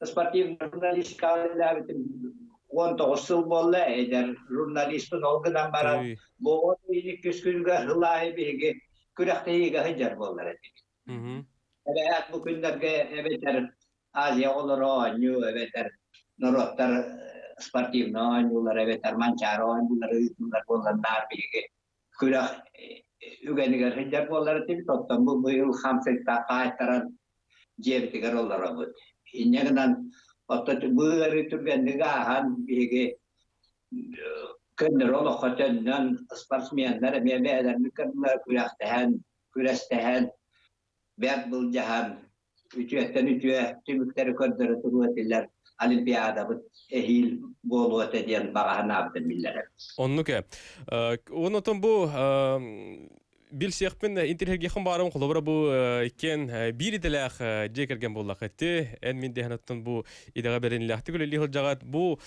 спортивный журналист гавалелер бетін 19 жыл болды, әдер журналистің олғыдан барам. Бұл 12 күнге ғылайы беге күрәқті еге ғыжар болдар әдер. Әбәт бұл күндерге әбетер Азия олар ойну, әбетер Нұраттар спортивны ойнулар, әбетер манчар ойнулар, үйтнулар болғандар беге күрәқ үгенігер ғыжар болдар әдер. Тоттан бұл бұйыл қамсықта қайттаран жебітігер олар өбіт. Инегінен бұйыры түргендігі аған беге күндір олы қотыннан спортсмендер әмебе әдерні күрділер күрәқтәһән, күрәстәһән, бәк бұл жаһан ütüyetten ütüye tümükleri kördürü turu ettiler. Olimpiada bu ehil bolu etediyen bağıhan abdın billere. Onnuke. Onutun bu bil siyahpin interhergehim barım kulubra bu iken bir idelak jekergen bollak etti. En min dehanatın bu idaga berin lahti gülü lihul jagat bu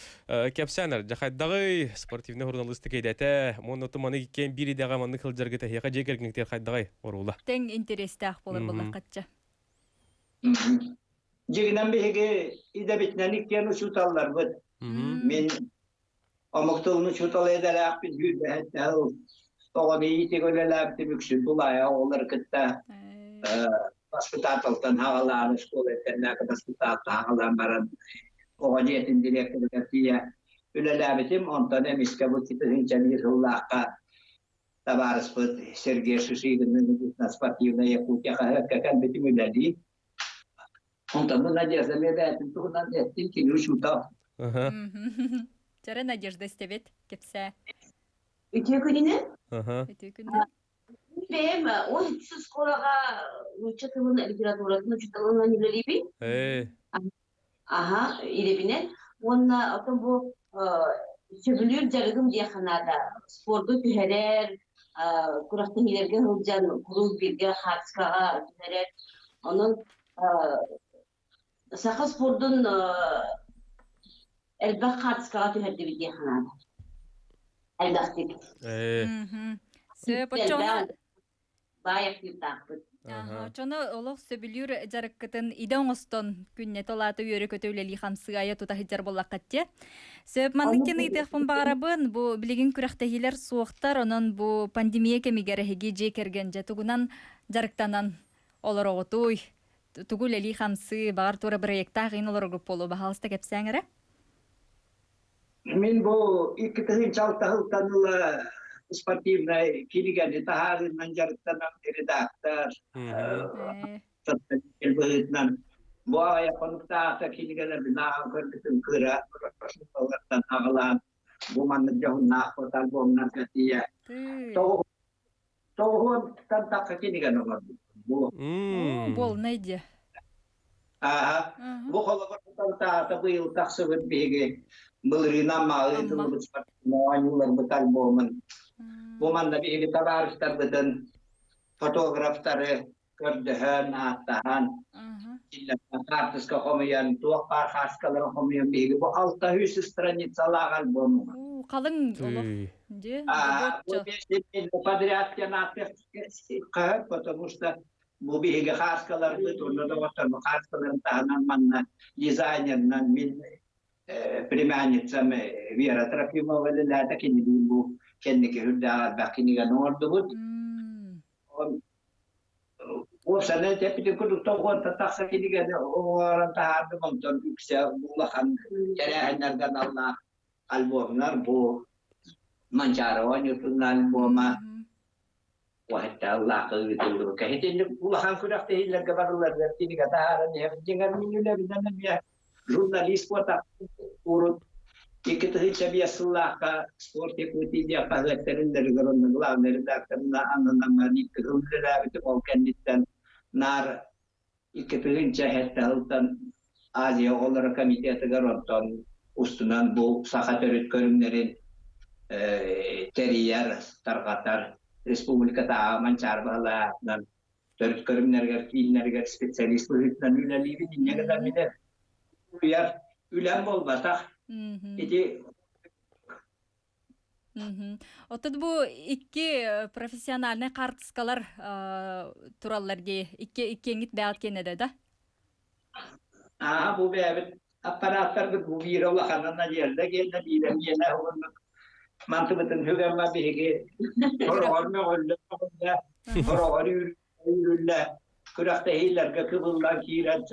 kapsaner. Jahat dağıy sportivne jurnalistik eydete. Onutun manı iken bir idaga manı kıljargete. Yaka jekergen terhad dağıy orula. Ten interestah bolur bollak katça. Jiginen bege ide bitnelik ken uçutallar bu. Men amoktolunu uçutal ederek bir gülbe hatta o beyti göleler tümüksü bulaya olur kıtta. Hospitaldan havalar skoletenler kadar hospitaldan havalar baran o niyetin direktörü diye öleler bitim ondan emiske bu kitin cemil Allah'a tabaras bu Sergey Shishidin'in sportivna yakutya kakan bitim öleri. Ondan bu Надежда Лебедин тугунан еттин ки ушута. Жара Надежда стебет кепсе. Үтө күнүнө? Үтө күнүнө. Бем, о сиз колага учетымын литератураны чуталынан илеби? Ага, илебине. Онна атым бу сөбүлүр жарыгым дияханада спорду түһәрер, курактын илерге хылжан клуб бирге хатскага түһәрер. Онун Саха спордун элбак хатскага түһәрде бидия ханада. Элбактик. Сөп очона Баяк тактык. Очона олох сөбүлүр жарыккытын идоңостон күнне толаты үйөрө көтөлели хамсыгая тута хиджар боллаккатте. Сөп манныкен ыйтыхпын багарабын бу билигин күрәхтәһиләр суыктар онон бу пандемия кемигере хеги жекерген жатугунан жарыктанан олар оготуй Тугул эли хамсы багар тура проекта гын олар групполу бахалста кепсәңере? Мен бу 2 чалтахылтаныла спортивный килигәне тахарыннан жарыктанан редактор. Элбетнан бу японлыкта килигәләр бинаган көрдүм кыра профессорлардан агылан бу манны жагына фотал болман катия. Тоғын тантаққа килигән олар. Бол найди. Bu kolaboratör taata bu yıl taksıvıt bege bılırına mağı tılbıt spatinoğanyular bu talbomun. Bu manda bege tabarıştar bıdın fotoğrafları gördüğün atahan. Kartıska komayan, tuğ karhaskaları komayan bege bu 600 страницалар альбому. Kalın olur. Bu beşinci подряд yanatı kağıt, потому что bu bege karhaskalar bıt, onu da otur bu karhaskaların tahanan manna dizaynerden min племянницам Вера Трофимова лелята кини bu kendiki hüdda bakini ganordu bu. O sene tepki kurduk toğun tataksa kini gene o aran tahardı monton yüksek bulakan cerehenlerden Allah albomlar bu mancara yutun alboma wahda Allah kıvıtılır. Kahitin bulakan kurak tehiller kabarlar kini kataharan ya jangan minule bidan ya jurnalis kota urut ikut hiç biasalah ka sportif putih dia pahlaterin dari garon neglaw dari daktarna ananamani kehulera itu organitan nar ikut hiç hetaltan Asia olarak komite garonton ustunan bu sakatörüt körümlerin teriyer tarkatar Respublika Taman Çarbala dan törüt körümlerger kiinlerger spesialist hütnan ülelivi dinle kadar bilir. Uyar ülem olmasak İki Otuz bu iki profesyonel kartıskalar turallar diye iki engit beyat kenede de. Bu beyat aparatlar bu bir ola kanana yerde geldi bilem yine onun mantıbıtın hügema bihge hororma oldu horor yürülle kurakta hiller kıbıllar kirat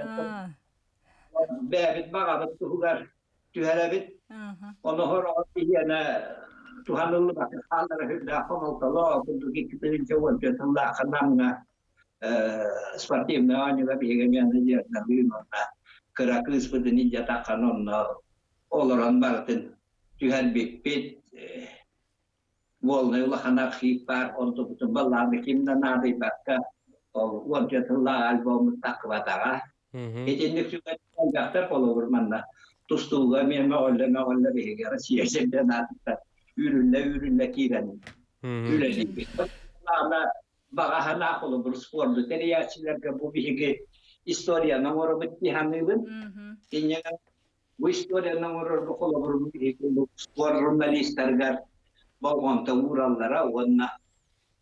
beyat bağabat hugar tühelebit onu horor yine Tuhanullah bak hallara hüdda konultalı untuk ikitirin cewon jatulah kanamna seperti menanya tapi yang dia nabi mana keraku seperti ni jatah kanon oloran Martin Tuhan bipit wolna ulah anak hipar untuk tembala bikin nabi bakka wan jatulah album takwatara ini juga jakter follower mana tustuga memang oleh behaga sia dan nata ürünle kiren ürünle ama bagahana kolu berspordu teriyaçiler bu bihge historia namoro bitti hamibin inya bu historia namoro bu kolu bihge bu spor jurnalistler balgon tawurallara onna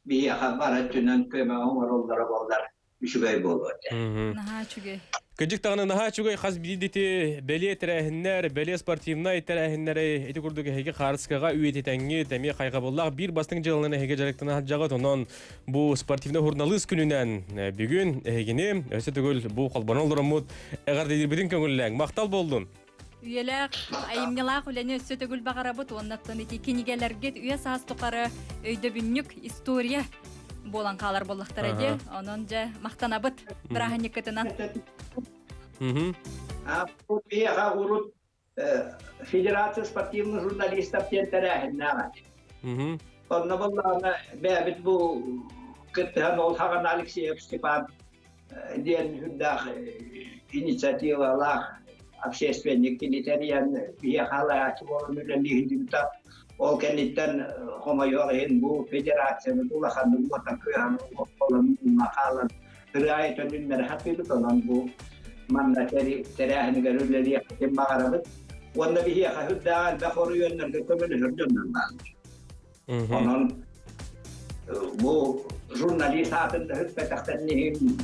bir haber tunan kema omorollara bollarüşügey bolur Naha çüge Кыжык тагына наха чугай хас бидити беле терәһеннәр, беле спортивный терәһеннәре эти курдук хеге харыскага үететәңге тәме кайга буллак бир бастың жылына хеге жарыктына жага тонон бу спортивный журналист күнүнән бүгүн хегене өсө түгел бу колбон олоромут эгәрдә бирбидин көңүлләң мактал болдун. Üyeler ayımgılar ulanı söte gül bağırabıt ondan iti kinigelerge üye sahas tokarı öyde bünnük istoriya bolan kalar bollaktar edi. Onunca maktanabıt bırahanyak kıtınan. Bu bir urut Federasyon Sportivni Jurnalistler Tenterahin namat. Onunla bollağına bebit bu kıtıhan olhagan Alexeyev Stepan diyen hüddah inisiativalar общественник килитериан бия халаачы болун үлелигинта ол кенниттен хомойорен бу федерацияны тулаханын отакыян олон макалан райетөнүн мерхатыды тонан бу манда теряхини görülleri hem bağırabıt onda bir hiya hüdda bakhoru yönlerge kömülü hürdünden bağlı onun bu jurnalist hatında hüdbetaktan nihim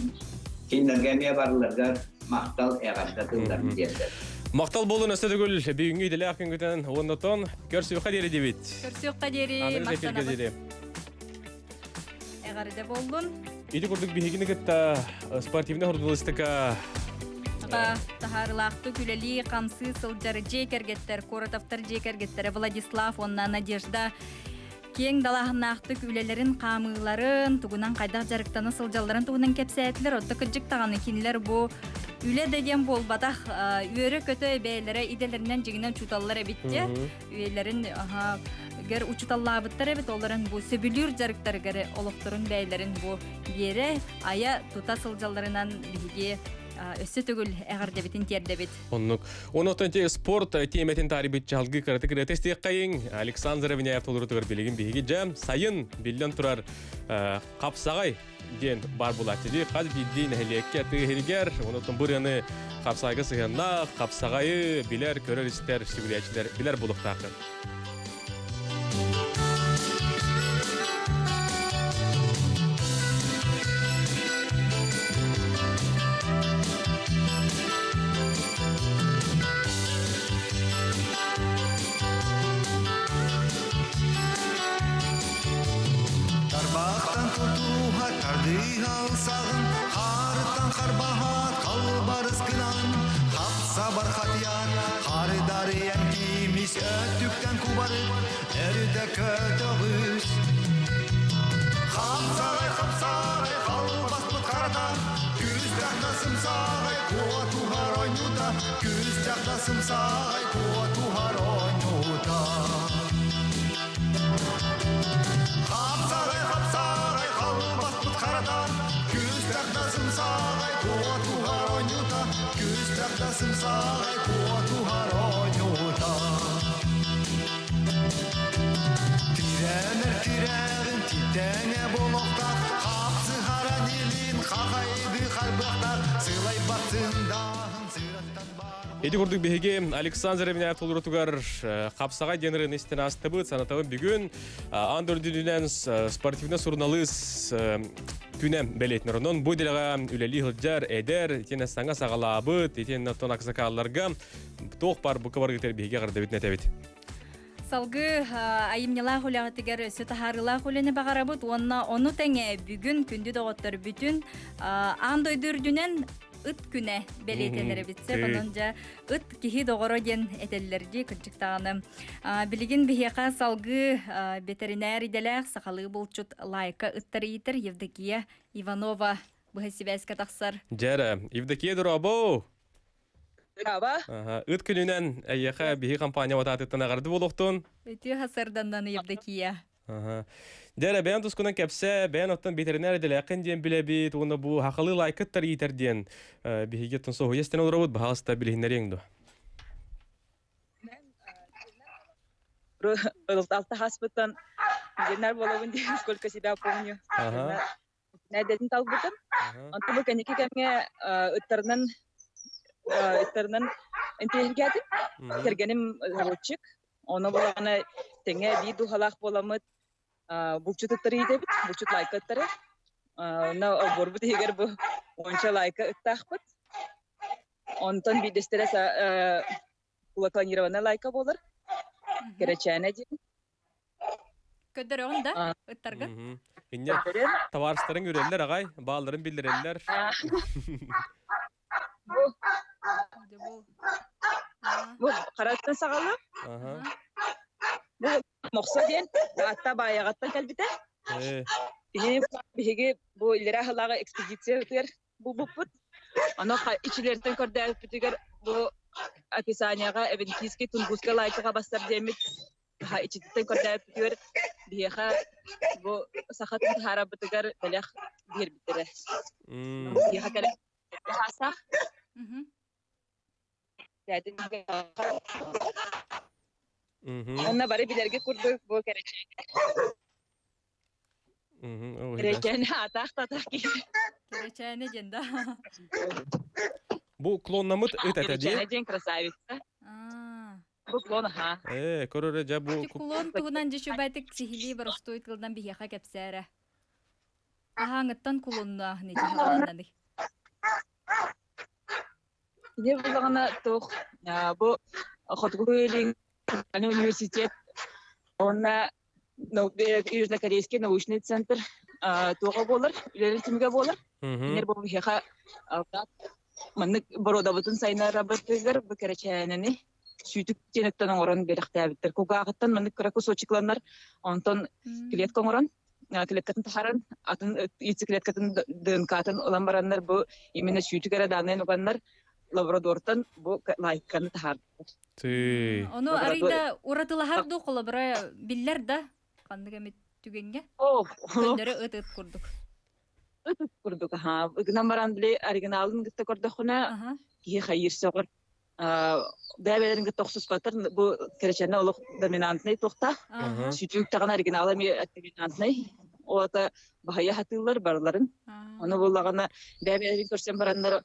kinlergemiye varırlar Maktal eğaçta tıldan diyenler. Maktal bolun ösödөгүл бүгүнгү деле акынгытан ондотон көрсүк кадери дебит. Көрсүк кадери максанабыт. Эгарде болдун. Иди курдук бигини гытта спортивный журналистика Тахарлақты күлели камсы сылжары жекергеттер, Коратовтар жекергеттер, Владислав, онна Надежда Кең далахынақтық үлелерін қамыларын, тугунан қайдақ жарықтаны сылжаларын тугунан кепсәтілер, отты күджік тағаны кинілер бұл үле деден бол батақ үйері көті бәйлері иделерінен жегінен чуталылар әбітте. Үйлерін гер учуталла абыттар әбіт, оларын бұл сөбілер жарықтар гәрі олықтырын бәйлерін бұл бері ая тута сылжаларынан біге өссө төгүл эгардебитин тердебит. Оннук. Онотон те спорт теметин тарибит жалгы кыраты кыратес кайын Александр Авиняев толурутугар билигин биги жам сайын билден турар капсагай ден бар булатыды. Каз биддин хелекке тыгыргер, онотон бураны капсагы сыгына, капсагайы билер көрөр истер сибилячилер билер булуктакы. Тарбақтан тұтуға тардыға ұсағын, қарыттан қарбағат қалбарыз кынан, қапса бар қатиян, қарыдары әмкемес өттіктен күбарып, әрді көтіғіз. Қапсағай, қалбас бұт қаратан, күз тақтасым сағай, қуа туғар ойнута, күз тақтасым сағай, қуа туғар ойнута. Қапсағай, қалбас бұт қаратан, күз тақтасым сағай, қуа туғар ойнута, күз тақтасым сағай, қуа туғар ойнута. Тирәмір тирәғін титәңе болуқтақ, қапсы қаран елін қағайды қарбақтақ, сылай бақтындағын сыраттан бар. Эди курдук беге Александр Авиняев толурутугар капсагай денерин истен астыбыт санатабы бүгүн андөрдүнүнен спортивна сурналыс күнем белетнерунун бу делага үлели хылжар эдер тине саңа сагалабыт тине тонаксакалларга тох бар бу кабар кетер беге кардабит нетебит. Салгы айымнела хулягытыгар сөтахарыла хулене багарабыт оны теңе бүгүн күндү доготтор бүтүн андойдурдүнен ыт күнэ белетенере битсе банонжа ыт кихи догоро ден этеллерди кыржыктаганы билигин бихека салгы ветеринар иделек сакалы булчут лайка ыттарыйтыр Евдокия Иванова быхасибэска таксар. Жара Евдокия дурабо. Дурабо. Ыт күнүнен айяха бихи компания вататыттан агарды болуктун. Өтү хасардандан Евдокия. Дәре бәян тускунан кәпсә, бәян оттан ветеринар диләкин ден биләбит, уны бу хакылы лайкыттар итер ден бихигеттен соху естен олробут бахаста билһиннәреңдө. Алта хаспытан ветеринар болобун ден сколько себя помню. Нәдәден талбытын. Антыбы кәнеке кәмгә ыттарнан интеллигентен кергенем заводчик. Оны булганы теңе биду халак боламыт. Булчуттары иде бит, булчут лайкаттары. На борбут егер бу онча лайка ыттахпыт. Онтон бидестере планированный лайка болар. Керечәне ди. Көдөр онда ыттарга. Инне товарстарын үреллер агай, бааларын билдиреллер. Бу караттан сагалы. Бу моксаден атта баягаттан калбите. Биге бу илера халага экспедиция өтер бу бупут. Аны ичилерден көрдө бүтүгөр бу описанияга эвентийский тунгуска лайкага бастар демит. Ха ичиттен көрдө бүтүгөр биеха бу сахатын хара бүтүгөр белек бир битере. Биеха келе хаса. Онна бары билерге курдук бу керече. Керечене атак кийди. Керечене женда. Бу клоннамыт этете ди. Керечене жен красавица. Бу клон ха. Көрөрө жа бу клон тугунан же шубайтык сихили бар стоит кылдан бихека кепсәре. Ахаңыттан клонна не дигәннән. Не булганы тох. Бу Хотгуйлин университет. Онна Южнокорейский научный центр туга болар, үлелетимге болар. Нер бу бихека Маннык бородабытын сайна работыгар бу кереченени сүйтүк тенектен орон беректебиттер. Кугагыттан маннык кусочекланнар, онтон клетка орон, клеткатын тахаран, атын ицклеткатын ДНК-тын улан бараннар бу именно сүйтүгәрә данын уганнар лабораториядан бу лайкканы тахар. Ону арыйда уратылахар ду колобра биллер да кандыга мет түгенге. Көндөрө ыт курдук. Ытык курдук, ага. Игнан баран биле оригиналын гытта көрдөкүнө, кии хайыр согор. Бәбелерин гытта оксус батыр, бу керечене олук доминантный тухта. Сүтүк таган оригиналы ми доминантный. Ота бахая хатылар барларын. Аны буллагана бәбелерин көрсем барандар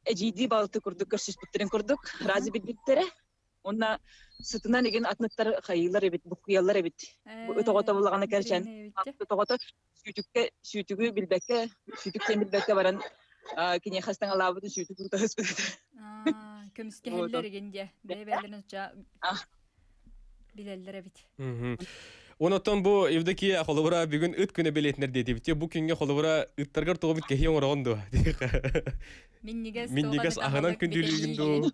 эжиди балты курдук, көрсөс бүттерин курдук, разы билбиттере. Онна сытынан еген атныктар хайылар эбит, букуялар эбит. Өтөгөтө буллагана керечен. Өтөгөтө сүтүгү билбекке, сүтүктен билбекке баран кине хастан алабыты сүтүк утас бит. Көмүскө хеллер эгенде, бебелерин жа билеллер эбит. Онотон бу Евдокия холобура бүгүн ыт күнү белетнер дедибите, бу күнгө холобура ыттаргар тогубут кехи оңорогонду. Миннигес аханан күндүлүгүндү.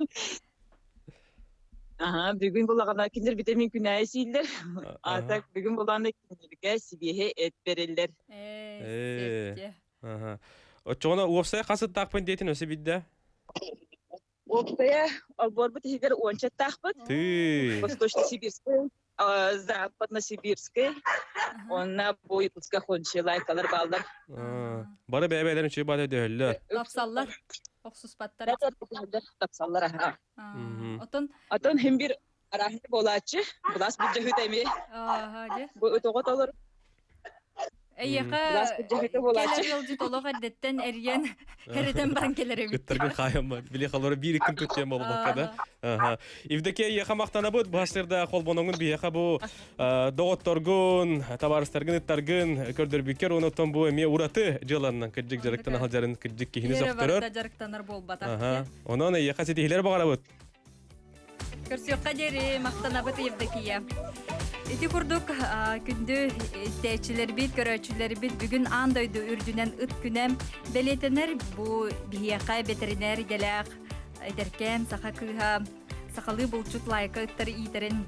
Бүгүн булагана киндер витамин күнәсилдер. Атак бүгүн булганда киндерге сибихе эт берелер. Очона уопсая касыт такпын дейтин өсө бидде. Уопсая алборбут хигер онча такпыт. Восточно-сибирская, западно-сибирская. Онна бу Якутска хончилай калар балдар. Бары бәбәләрен чөй бады дөһөллөр. Тапсаллар. Оксус паттар. Тапсаллар аха. Отон hem bir arahne bolachı. Bulas bu cahit emi. Bu ötogot olur. Bulas bu cahit bolachı. Keler yolcu tolok adetten eriyen hereden bankelere bitti. Gıttargın kayamman. Bile kalori bir ikin tutacağım olu bakada. Evdeki yaha maktana bu. Başlarda kolbonongun bir yaha bu. Doğuttorgun, tabarıstargın, ıttargın, kördür büker. Onotton bu emiye uğratı cılandan. Kıcık jarıktan halcarın kıcık kihini zokturur. Yere varda jarıktanar bol batak. Onun yaha setihiler bağara bu. Көрсөкка жери мактанабыт Евдокия. Эти курдук күндү истечилер бит, көрөчүлөр бит бүгүн андойду үрдүнөн ыт күнөм белетенер бу бияка ветеринер гелак эдеркен саха кыха сакалы булчут лайка ыттары итерин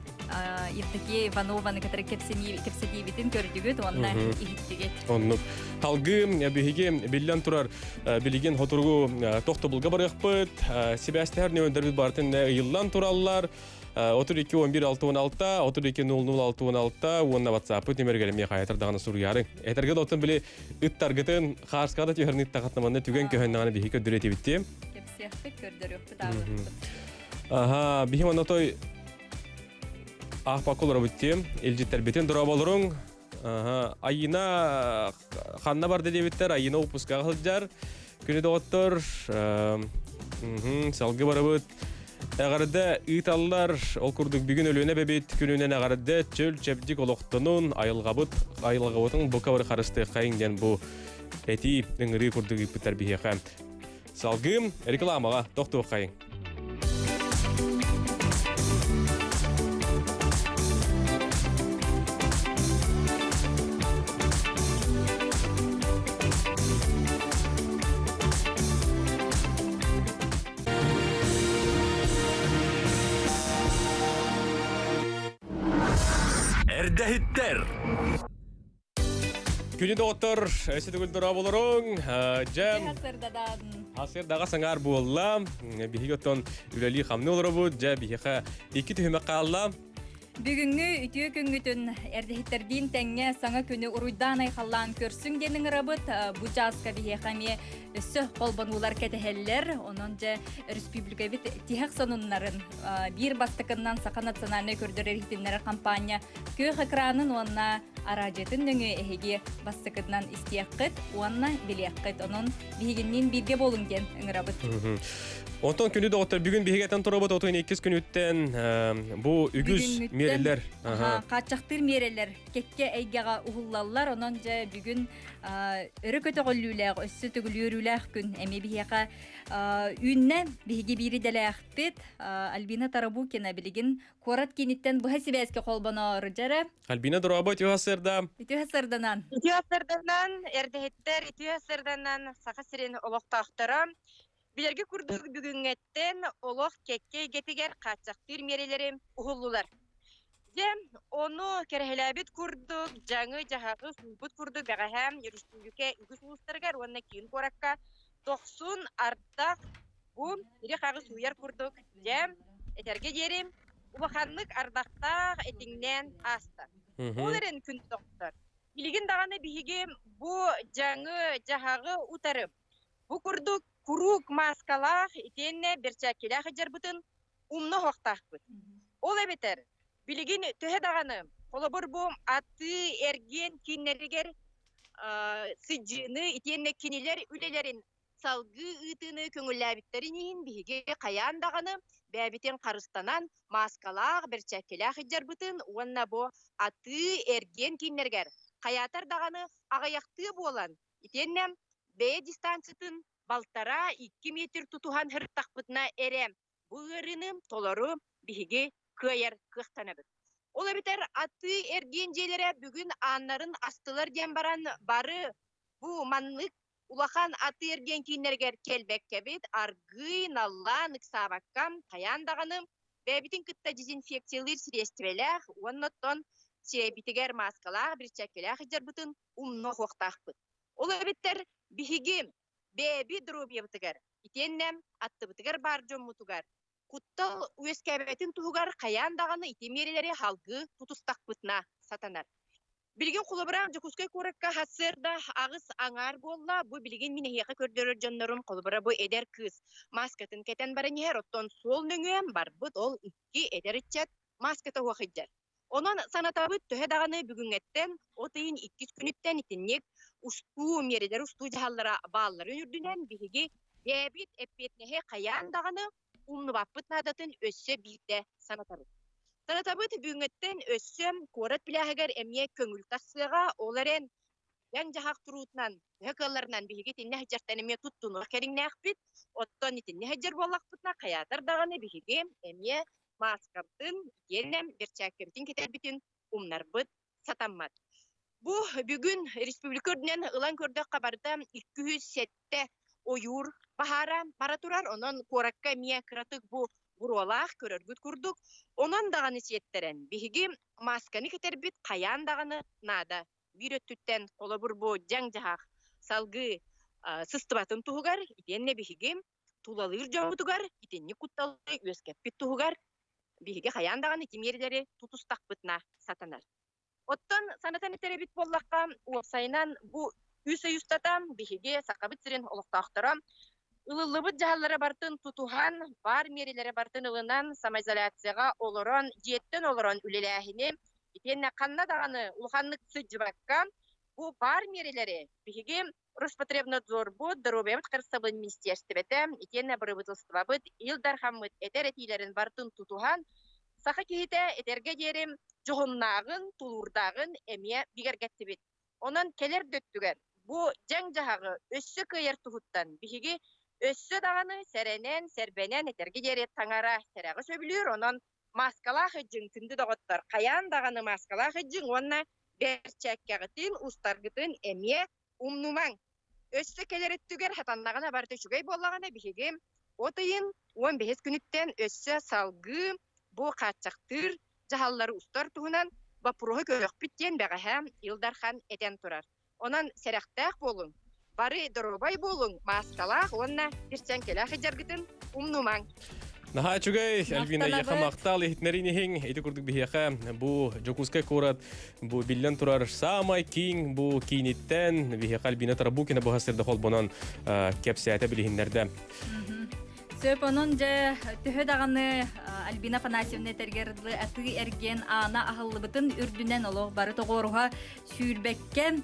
Евдокия Иванованы катары кепсети битин көрдүгүт онна ихиттигет. Оннук талгы бихиге биллен турар билеген хотургу тохтобулга барыппыт Себастьян нөндөрбүт бартын йыллан тураллар 32-11-616 32-00-616 онна WhatsApp темергелем яхаятырдаганы сурыяры. Этерге дотун биле ыттаргытын харскада түйөрнит тагатнаманы түген көһөннаганы бихи көдүрөти битти. Кепсехпек көрдөрөп табы. Бихим онотой ахпакол работем, элжиттер бетен дора болуруң. Айына ханна бар дедебиттер, айына опуска кылжар. Күнү доктор, салгы барабыт. Агарда ыйталлар, ол курдук бүгүн өлүнө бебет күнүнөн агарда чөл чепдик олоктонун айылгабытын бука бары карысты кайыңден бу эти ыңыры курдук иппитер бихеха. Салгым рекламага токтоо кайың. Erdehitter. Күнү доктор, эсетигүл дора болоруң. Жам. Хасыр дага саңар болла. Бихиготон үлели хамны олору жа бихиха 2 төһмө калла. Бүгүнгү үтүө күнгүтүн эрдехиттердин теңге саңа күнү уруйдан айхаллаан көрсүң денин рабыт бу жазка бихехаме өссө колбонулар кетехеллер онон же республика бит тихак сонуннарын бир бастыкынан сака национальный көрдөрөр хитиннер компания көк экранын онна аражетін дөңі әйге бастықыдынан істияққыт, уанна білияққыт, оның бігіннен бірге болынген ұңырабыт. Онтон күні доғыттар бүгін бігеттен тұрабыт, отойын 2 күн өттен бұл үгіз мерелер. Қатшақтыр мерелер кекке әйгеға ұғылалар, онын жа бүгін үрі көті ғоллюләғ, өссі түгілеруләғ күн әме бігеға үйіннен бігі бірі дәләқтет Альбина Тарабукина білігін Корат кенеттен бұға себәске қолбана ұрыжары. Альбина дұрабы түйасырда. Түйасырданан. Түйасырданан, әрдігеттер, түйасырданан сақа сирен олықтақтырам. Білерге күрдік бүгінгеттен олық кекке кетігер қатсақтыр мерелерім ұғылылар. Дем, оны кәрхеләбет күрдік, жаңы жағағы сұлбыт күрдік, бәғәхәм, ерүстіңдіке үгіс ұлыстырғар, онына кейін қораққа 90 артақ бұм, ере қағы сұйар күрдік. Дем, әтерге дерім, Убаханлык ардақтақ етіңнен асты. Оларын күн тоқтыр. Билигин даганы биһиги бу жаңы жахагы утары. Бу курдук курук маскалах итенне берчакилах жарбытын умны хоқтахпыт. Ол эбетер. Билигин төһө даганы колобор бу аты эрген киннеригер сыжыны итенне кинилер үлелерин салгы ытыны көңүлләбиттеринин биһиги каян даганы бәбитен карыстанан маскалах берчакилах жарбытын уонна бу аты эрген киннергер каятар даганы агаяқты болан итеннем бе дистанцитын балтара 2 метр тутухан хыртакпытына эрем буырыным толору биһиги кыйер кыхтанабыт. Ол битер аты эрген желере бүгүн аннарын астылар дем баран бары бу маннык улахан аты эрген киннергер келбекке бит аргын аллан ыксабаккам каяндаганы бебитин кытта дезинфекциялыр средствелер оннотон себитигер маскалар бир чакелах жарбытын умно хоктахпыт. Ол битер биһиги беби дробьебитигер итеннем аттыбытыгар бар жоммутугар куттал үескәбетин тугар каян даганы итемерелери халгы тутустакпытна сатанар. Билген кулыбырам жокускай коракка хасырда агыс аңар болла бу билген минехе көрдөрөр жоннорун колбара бу эдер кыз маскатын кетен барын ер оттон сол нөңөм бар бут ол 2 эдер ичет маската вахыджар. Онон санатабыт төһө даганы бүгүнгеттен отыйын 2 күнүттен итиннек устуу мерелер устуу жааллара бааллары үрдүнен биһиги бебит эппетнеhe каян даганы умну баппыт надатын өссө бирде санатабыт. Санатабыт бүгүнгеттен өссө корат билахагар эмне көңүл тасыга оларен яң жахак турутнан хөкөллөрнан биһиги тинне хажартан эмне туттуну кериңнахпит оттон итинне хаджар боллакпытна каятар даганы биһиги эмне маскаптын енем берчаккебитин кетербитин умнарбыт сатаммат. Бу бүгүн республика өрдүнен ылан көрдөк кабарда 207 оюр бахара бара турар, онон коракка мия кыратык бу буролах көрөргүт курдук. Онон даганы сиеттерен биһиги масканы кетербит каян даганы нада бирөттүттен колобур бу жаң жахак салгы сыстыбатын тугар итенне биһиги тулалыр жомутугар итенни кутталы өскеппит тугар биһиги каян даганы тимерлери тутустакпытна сатанар. Оттон санатан теребит боллакка уапсайынан бу үсөйүстатам биһиги сакабыт сирен олоктактарам ылылыбыт жааллара бартын тутухан бар мерелери бартын ылынан самоизоляцияга олорон жеттен олорон үлелэхини итенне канна даганы улханнык сыжыбакка бу бар мерелери биһиги Роспотребнадзор бу Здоровье Кырсабын министерствете итенне правительство быт Илдар Хаммыт этеретилерин бартын тутухан саха кихите этерге жерим жогуннагын тулурдагын эмие бигергеттибит. Онон келер дөттүгер бу жаң жахагы өссө кыйыр туһуттан биһиги өссө даганы серенен сербенен этерге жери таңара серагы сөбүлүр онон маскалах жың түндү доготтор каян даганы маскалах жың онна берчеккагытын устаргытын эмие умнумаң өссө келереттүгер хатаннагына барды чугай боллагана биһиги отыйын 15 күнүттен өссө салгы бу качактыр жааллары устар туһунан бапуроху көйөкпиттен бәгәһәм Илдархан этен турар. Онан серәхтәк болун, бары доробай болун, маскалах, онна бирчәнкеләх жаргытын умнумаң. Наха чугай, Альбина яха мактал ихнеринихин, эти курдук бихяха, бу жокускай корат, бу биллен турар самай киң, бу киниттен, бихяха Альбина тарабукина бу хасырда хол бонан кепсәтә билихиннәрдә. Сөп онон же төһө даганы Альбина Панасьевна тергерлы аты эрген ана ахыллыбытын үрдүнен олог бары тогоруга сүйүрбекке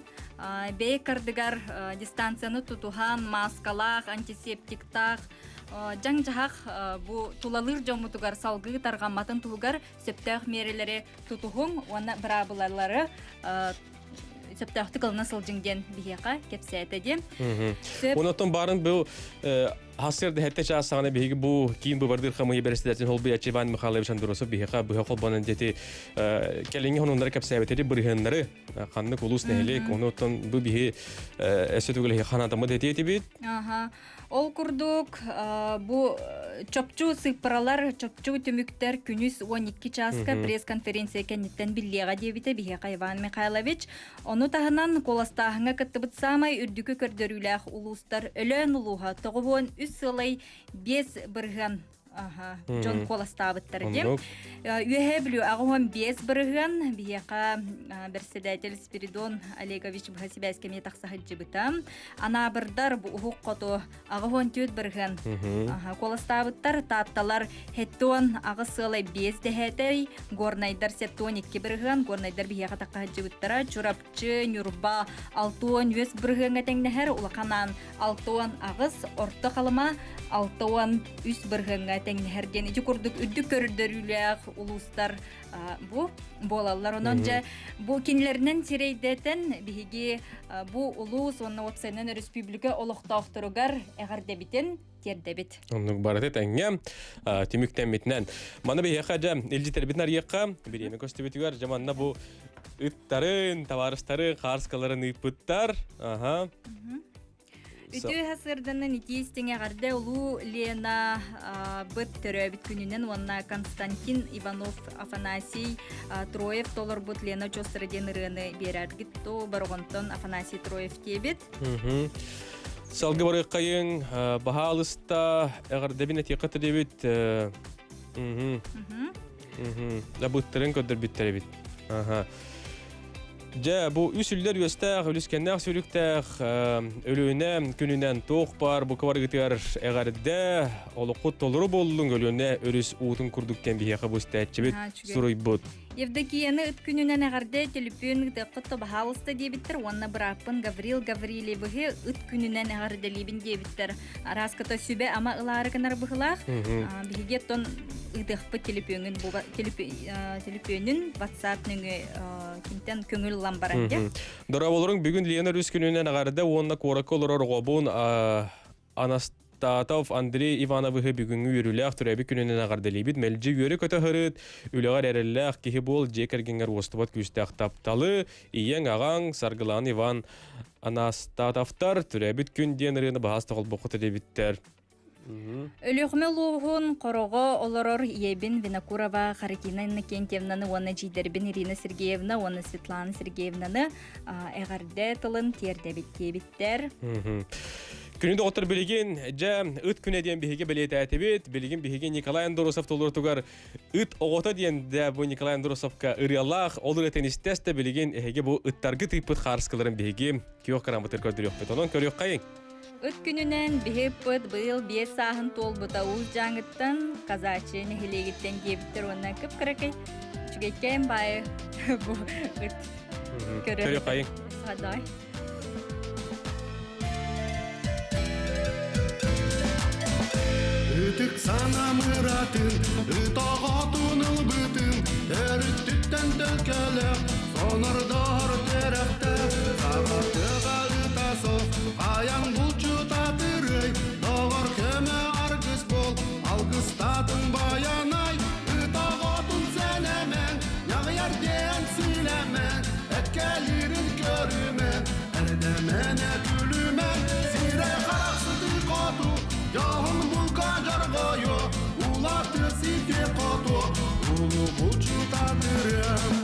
бей кырдыгар дистанцияны тутухан маскалах, антисептиктах жаң жахак бу тулалыр жомутугар салгы таргаматын тугар септах мерелери тутухун уна брабылары септахты кылына сылжыңден бихека кепсәтеди. Онотон барын бу Hasırda hette çağsağına bihi bu kim bu vardır kamuya bereslerden holbu Iván Mikhailovich Androsov bihi bu holbanın deti kelinge onları kapsayıbetleri bırhınları kanlık ulus nehelik onottan bu bihi esetugul hanadamı deti etibit. Aha. Ol kurduk bu çöpçü sıpıralar çöpçü tümükler günüz 12 çağska press konferansiya kenitten billiğe debite bihi Iván Mikhailovich onu tahınan kolastahına kıtıbıt samay ürdükü kördörüylэх uluslar ölön uluha toğubun sılay 5 bırgın Ага, Джон Колостабыттар дем. Үе билүү агым без бырыган бияка председатель Спиридон Олегович Бхасибайскими таксахыджыбытам. Ана бырдар бу ухук кото агым төт бырыган. Ага, Колостабыттар татталар хеттон агысылай без дехетей горнайдар сеттон 2 бырыган горнайдар бияка таксахыджыбыттара чурапчы нюрба алтон өс бырыганга теңнехер улаканан алтон агыс орто калыма алтон үс бырыганга теңнехерден ити курдук үддүк көрдөрүлөк улустар бу болалар онон же бу кинилеринен сирейдетен биги бу улус онна отсенен республика олохтоохторугар эгардебитен тердебит. Оннук баратет әңгәм тимүктән битнән. Мана бия хаҗа илҗитер битнар якка биреме көстебитүгәр жаманна бу ыттарын, товарыштары, карскаларын ыпыттар. Ага. Үтү хасырданын итистеңе гарда улу Лена быт төрөбит күнүнен онна Константин Иванов Афанасий Троев толор бут Лена чосырден рыны берәргит то баргонтон Афанасий Троев тебит. Салгы бары кайын бахалыста эгер дебинет якыты дебит. Да буттырын көдөр биттер бит. Ага. Ja bu üsüller yöstəq, ülüskənlər sürüktəq, ölüyünə günündən toq бар, bu kıvar gıtır əğərdə, oluqut toluru bollun ölüyünə örüs uğutun kurdukken bir yağı bu stətçibit suruy bud. Евдокияны ыт күнүнен агарды телефон дыккытты бахалыста дебиттер, онна браппын Гаврил Гаврилевиги ыт күнүнен агарды лебин дебиттер. Араската сүбе ама ылары кынар быхылах, биге тон ыдыкпы телефонын WhatsApp нүңү кинтен көңүл ламбаран де. Дора болорун бүгүн Лена Рус күнүнен агарды онна кораколор гобун Анастатов Андрей Ивановы бүгүнгү үрүләк төрәби күнүнен агарды лебит мелҗи йөрү көтө хырыт үлегәр эрелләк кихи бол жекергенгер остубат күстәк тапталы иен агаң Саргылан Иван Анастатовтар төрәби күн денерини бахастыгыл бокыты дебиттер. Өлөкмө лугун корого олорор Ебин Винокурова Харакина Кентьевнаны онна жидербин Ирина Сергеевна онна Светлана Сергеевнаны эгарде тылын тердебиттер. Күнүндө отур билеген жа ыт күнө диен биһиге билет атыбет билеген биһиге Николай Андросов толор тугар ыт огото диен да бу Николай Андросовка ырялах олор этенистесте билеген эге бу ыттаргы тыйпыт харскаларын биһиге киок карамбытыр көрдүрөк бет онон көрөк кайын Ыт күнүнен бихиппыт быйыл 5 саахын толбута уз жаңыттан казачы нехилегиттен дебиттер онна кыпкыракай чугеккен бай бу ыт көрөк кайын садай Ütük sana mıratın, ıtağatın ılbıtın, erüttükten tökele, sonardar terekte, sağırtığa ıtası, ayan bulçu tatırıy, doğar köme argız bol, algıstatın bayanay, ıtağatın senemen, yağyar diyen silemen, etkelirin körümen, erdemene gülümen, sire karaksıdı kodu, yahın Jargoyo, ulatı sike koto, ulu buçu tadırım.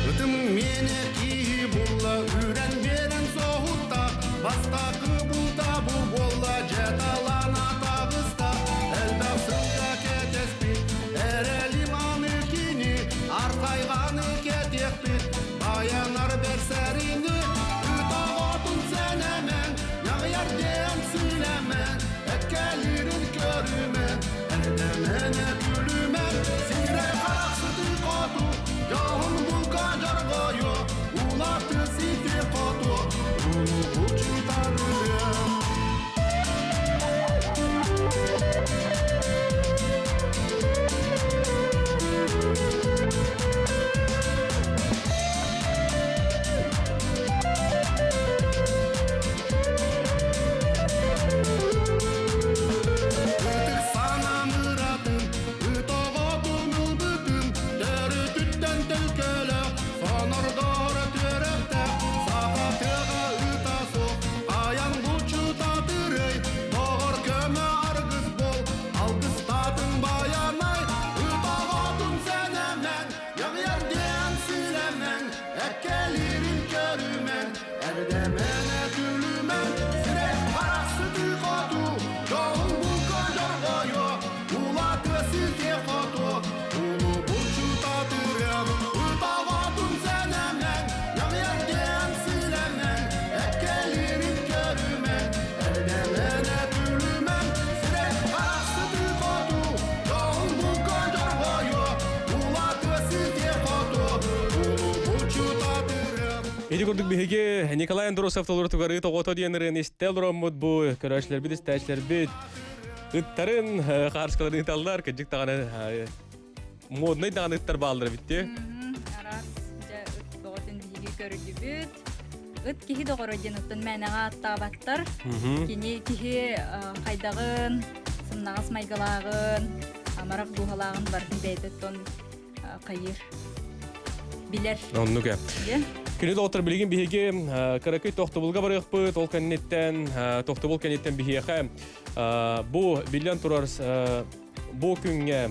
Ötüm mene ki bulla, üren veren soğutta, bastakı bulda bu bolla, cetalana tağısta, elbap sılda ketespit, erelimanı kini, arkayganı ketekpit, bayanar berserini, ütağatın senemen, Yerden silemen, etkelirin körümen, erdemene gülümen, sire karaksıdı kodu, yahın bulka jargoyo, ulatı sike kodu, ulu buçu tanrım. Эди көрдүк биһиге Николай Андросов толор тугары тогото диенерин истелромут бу көрөчлөр бит истәчләр бит. Ыттарын харскаларын италлар кежик таганы модный даныттар балдыр битте. Арас жа тоготын биһиге көрүлүбүт. Ыт кихи догороден уттан мәнәгә аттабаттар. Кини кихи кайдагын, сымнагас майгалагын, амарак духалагын бар бейдеттон кайыр. Билер. Оннуга. Күнү доктор билген биһиге каракай тохтобулга барыппыт, ол каннеттен тохтобул каннеттен биһиге бу билен турар бу күнгө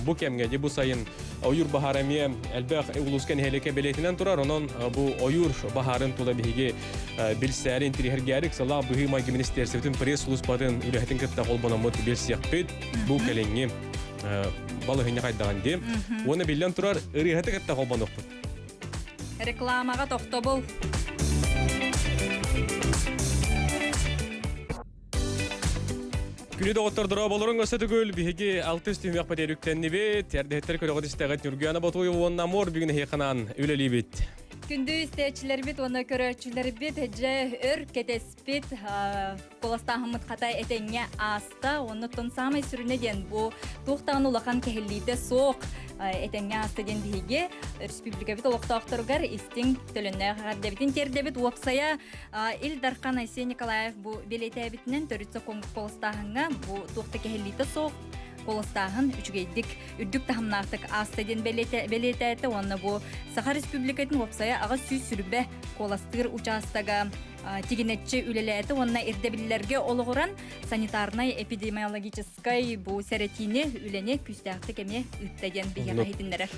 бу кемге де бу сайын оюр бахарамия элбек улускан хелеке белетинен турар, онон бу оюр бахарын тула биһиге билсәрин тирихергәрик сала бу химай министерствотун пресс-службадан үлехтен кытта колбономот билсякпит бу келеңи балыгыны кайдаган ди. Оны билен турар ырыхаты кытта колбонокпут. Рекламага тохтобул. Күнү доктор дора болорун өсөтүгүл биһиге 600 түймөк патерүктенни бит. Ярдеттер көлөгөт истегет Нургана Батуева онна мор бүгүн хеканан үлели бит. Күндү истечилер бит, оны көрөчүлөр бит, же өр кетеспит, коластахымыт катай этеңге аста, оны тон самай сүрүнө ден бу тухтан улахан кехилиде соок этеңге аста ден биһиге республика бит олоктоокторгар истин төлөнө хардебитин тердебит уапсая ил Дархан Айсен Николаев бу белетебитинен төрүтсө коластахынга бу тухта кехилиде соок колостағын үчігейдік үрдік тахымнақтық астаден белетәйті, онына бұл Саха Республикатын опсая аға сүй сүрбе коластығыр участага тигенетчі үлеләйті, онына ирдебілерге олығыран санитарнай эпидемиологическай бұл сәретіне үлене күстәқті кеме үттеген бейге қайтынлары.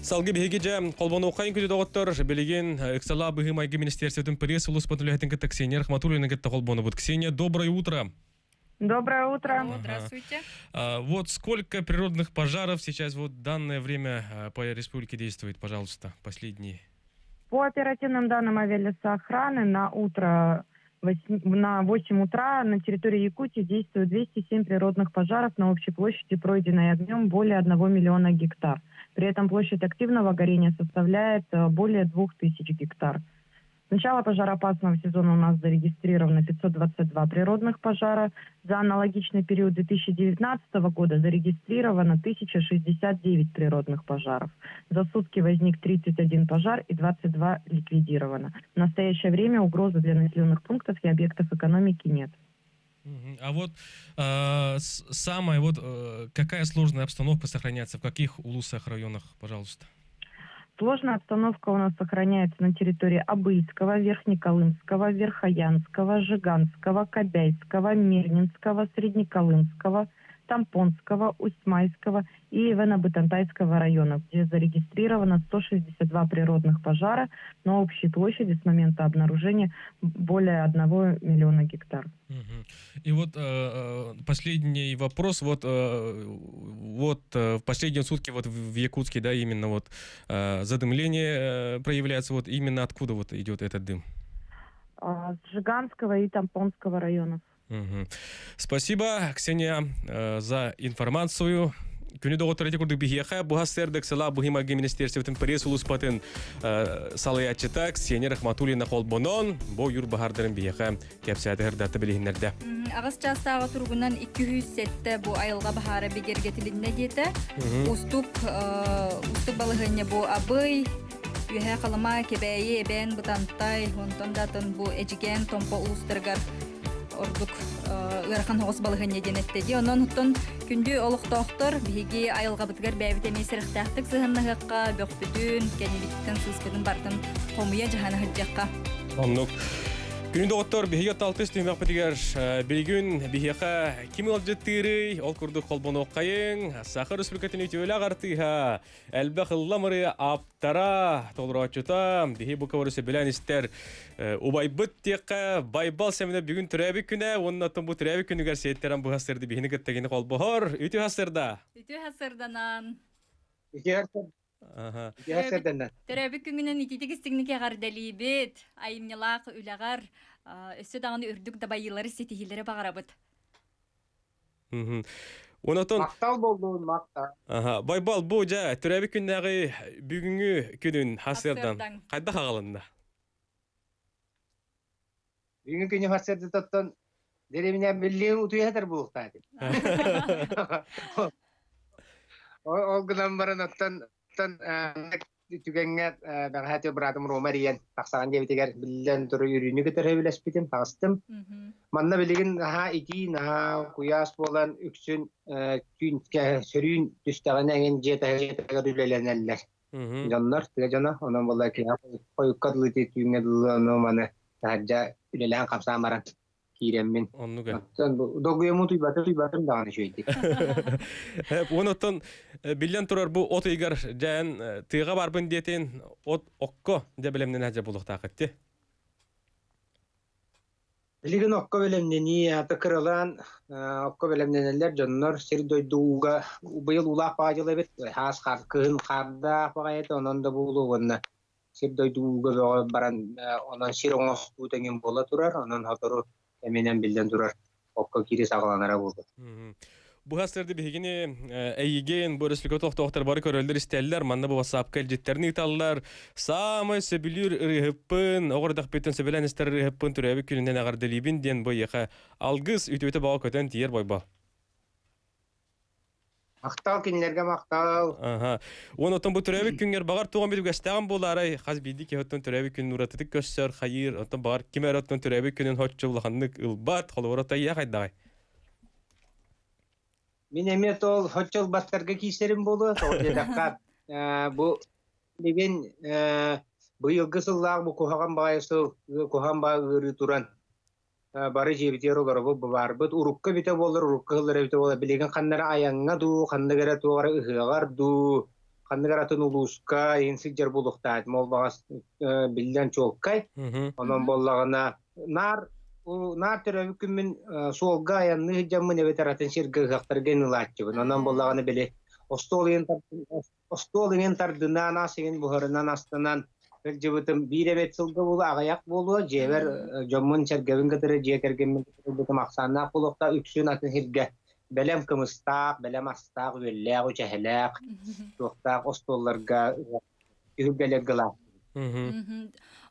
Салғы бейге жа қолбаны оқайын күді доғыттар білеген Иксала Быхымайғы министерстветін пресс ұлыс патулетін кітті Ксения Рахматуллина кітті қолбаны бұд. Ксения, доброе утро. Доброе утро. Здравствуйте. Вот сколько природных пожаров сейчас в данное время по республике действует, пожалуйста, последние? По оперативным данным авиалесоохраны на 8 утра на территории Якутии действует 207 природных пожаров на общей площади, пройденной огнем, более 1 миллиона гектар. При этом площадь активного горения составляет более 2000 гектар. С начала пожароопасного сезона у нас зарегистрировано 522 природных пожара. За аналогичный период 2019 года зарегистрировано 1069 природных пожаров. За сутки возник 31 пожар и 22 ликвидировано. В настоящее время угрозы для населенных пунктов и объектов экономики нет. А вот самая какая сложная обстановка сохраняется в каких улусах, районах, пожалуйста? Сложная обстановка у нас сохраняется на территории Абыйского, Верхнеколымского, Верхоянского, Жиганского, Кобяйского, Мирнинского, Среднеколымского, Тампонского, Усть-Майского и Венобытантайского районов, где зарегистрировано 162 природных пожара на общей площади с момента обнаружения более 1 миллиона гектар. И вот последний вопрос, в последние сутки в Якутске, да, именно задымление проявляется, именно откуда идет этот дым? С Жиганского и Тампонского районов. Спасибо, Ксения, за информацию. Күні доғыттырыты күрдік бігеға бұғасырдық сала бұғимаға министерстветін пресс ұлыспатын салаятчыта Ксения Рахматуллина қолбонон бұл юр бағардырын бігеға кәпсәді ғырдаты білігінлерді. Ағыз частағы тұрғынан 200 сетті бұл айылға бағары бігергетілінне деті. Устук балығыне бұл абый, үйе қалыма кебәйі бән бұтантай, онтон датын бұл әжіген томпа ұлыстырғар ордук ырхан хоғыс балығыне денеттеді. Онын ұттын күнді олықтоқтыр, бігі айылға бұтығар бәйбіт әмейсіріқтәқтік зығынығыққа, бөқпүдін, кәнеліктің сызқыдың бардың қомуя жағаны ғыджаққа. Оннық. Күнді оттор бігі талтыс түймек бітігер білгін бігі кем олжеттірі, ол күрді қолбаны оқайын, Сахар Республикатын өтеуілі ағартыға, әлбі қылламыры аптара толырауатчыта, бігі бұқаварысы білән істер убай бұт текқа байбал сәміне бүгін түрәбі күні, оның атын бұл түрәбі күнігер сейттерін бұл хастырды бігіні күттегені қол бұғыр. Үті хастырда? Үті хастырданан. Төрәбі күнгінен итетігістігініке ғардалі бет, айымнелақ үләғар, өсі дағыны үрдік дабайылары сетігілері бағарабыд. Мақтал болдуын мақтал. Байбал, бұл жа, төрәбі күннәғі бүгінгі күнін хасырдан қайда қағалында? Бүгүн күнү фасерди тоттон деремине билген утуятыр булуктады. Ол гынан баран оттан түгенге бәгәте братым Ромариен таксаган дебитегер билен туры үрүнү көтөрө билеспитим тагыстым. Манна билеген ити куяс болан үксүн күнкә сөрүн түстәгәнен жетәгә дүләләнәләр. Жаннар теге жана онан болла ки койкадлы түйүнгө дуланы маны таҗа үлелән капсамаран киреммин. Оннуга. Догуему туйбатым даганы шөйти. Онотон билен турар бу от ыйгар жан тыга барбын диетен от окко де билемнен хажа булукта кытты. Билген окко белемнени атакыралан окко белемненелер жаннар сирдойдууга быйыл улак бажылы бит хас кын карда багайт онон да булугунна сирдойдууга баран онон сироңос утеген бола турар онон хатору эминен билден турар окко кири сагаланара болду. Бу хастырды бигини эйген бу республика токтор бары көрөлдөр истеллер манна бу WhatsApp келжеттерни таллар самый себилүр рыппын огордак бетен себелен истер рыппын түрөбү күнүнөн агардылыбын ден бойга алгыс үтөтө бага көтөн тиер бойба. Мактал кинлерге мактал. Онотон бу түрөбү күнгөр багар туган бит гастаган болары хаз биди ки хөттөн түрөбү күн уратык көссөр хайыр онтон багар кимер оттон түрөбү күнүн хоччулганнык ылбат холората я кайдагай. Мен эмет ол хоччул баттарга кийсерим болду. Толдакка бу деген быйылгы сыллаг бу кохаган байсы кохан багыры туран бары жебитер олар бу барбыт урукка бите болор уруккалар бите болор билеген каннара аянга ду каннагара тугара ыгыгар ду каннагара тын улуска энсигер булуктайт мол багас билден чолкай онон боллагана нар төрөбүкүн мен солга аянны жаммын эветератын сирге гактырген латчыбын онон боллагана биле остолын тардынан асеген бухарынан астынан жыбытым биребет сылга болу агаяк болу жебер жоммун чергебин кытыры жекерген бутум аксанна кулукта үксүн атын хирге белем кымыстак белем астак үллек учахелек токтак остолларга үгелегла.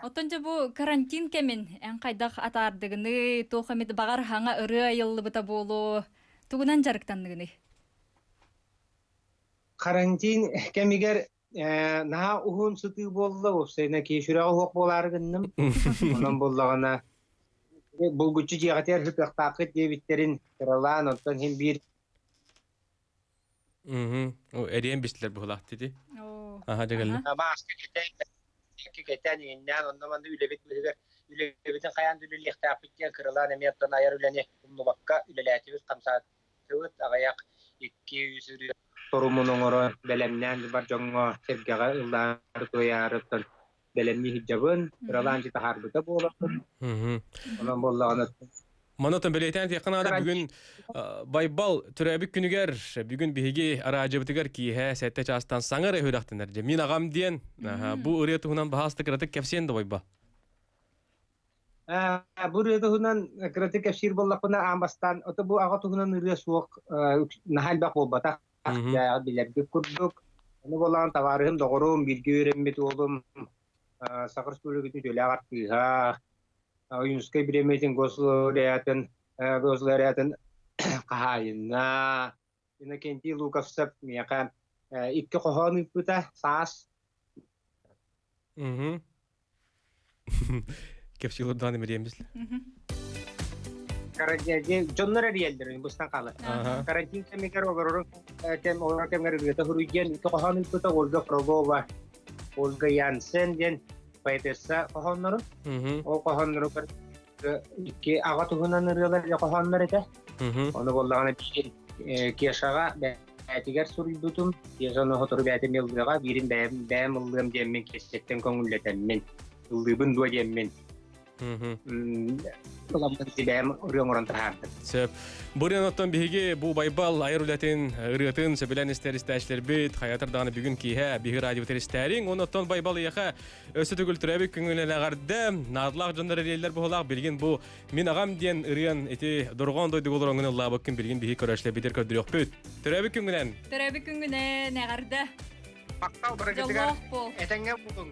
Отонча бу карантин кемен эн кайдак атардыгыны тохамет багар хаңа ыры айыллы быта болу тугунан жарыктандыгыны. Карантин кемигер наha uhun sıtı boldu olsayna keşura hok bolargınım ondan bolлагана bulguçu jigater hıpaqtaqı debitlerin kıralan ondan hem bir o eriyen bistler bu halak dedi. Aha degelli. Maske keten inden ondan manda ülebet ülebetin kayan dülü lihtaqıkken kıralan emiyattan ayar üleni bunu bakka ülelatibiz kamsa tıvıt agayak 200 Torumunun ora belemnen bar jongo sergaga ıllar toyarıtın belemni hijabın ralanjı taharbuta bolatın. Ondan bollagana Manatın beleyten yakınada bugün baybal türebik günüger bugün bihigi aracıbıtıgar ki he sette çastan sangar ehudaqtınlar. Min agam diyen bu ırıya tuhunan bahastı kıratık kefsiyen de bayba. Bu ırıya tuhunan kıratık kefsir bollakına ambastan oto bu ağa tuhunan ırıya soğuk nahal bak bolbata. Ya bilerge kurduk. Onu bolan tavarım doğrum bilgi öğrenmeti oldum. Sakır sürügütü şöyle arttıha. Oyunska bilemetin goslarıyatın kahayına. Yine kenti Lukasap miyaka iki kohan ipüta sas. Kepsiyordan emiriyemiz. Karantin jonlara diyelim bustan kala. Karantin kemikar olur. Tem orang kemikar itu hurujian itu kohan itu Olga Frogova, Olga Jansen dan Petesa kohanlar. O kohanlar ki agat tuhunan nırılar ya kohanlar itu. Onu bollağına bir kiyasaga betiger suributum. Kiyasana hotoru betim yıldığa birin bem yıldığım cemmin kesetten kongulleten min. Yıldığın dua cemmin. Sep. Buraya nottan bihige bu baybal ayruletin ırıtın sebilen ister bit hayatırdan bugün ki he bihi radyo teristlerin o nottan baybal yaha ösütü kültürebi küngülelerinde nadlaq janlar eliler bu holaq bilgin bu min agam diyen ırıyan eti durgan doydu olurun Allah bakın bilgin bihi körəşle bitir kördürüq büt. Türebi küngülen. Türebi küngüne negarda. Maktal bırakıtıgar. Etenge bulun.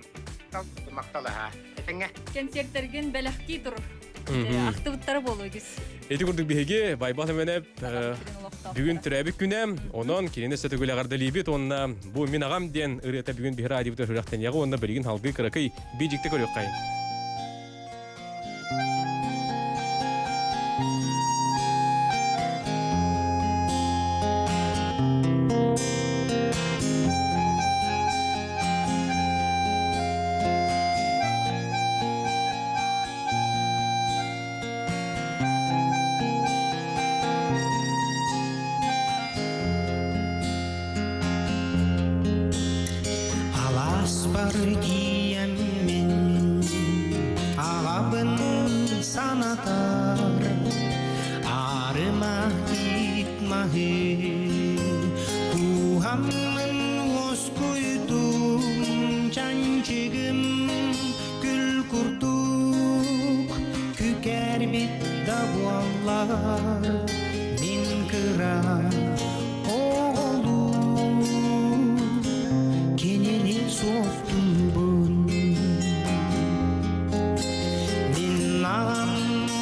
Maktal ha. Etenge. Konsertergen belahti tur. Актыбыттары болу күз. Эти курдук биһиги байбал эменеп бүгүн түрәбик күнем, онон кирине сөтөгүл агарды либит, онна бу мин агам ден ырыта бүгүн бихира адибитер хүрәктен ягы, онна билигин халгы кыракый бижикте көрөк кайын. Алас бар киеммен ағабын санатар арыма итмахы кухамын ос куйдум чанчыгым күл куртук күкер бит дабуаллар мин кыра Kenini softun Min ağam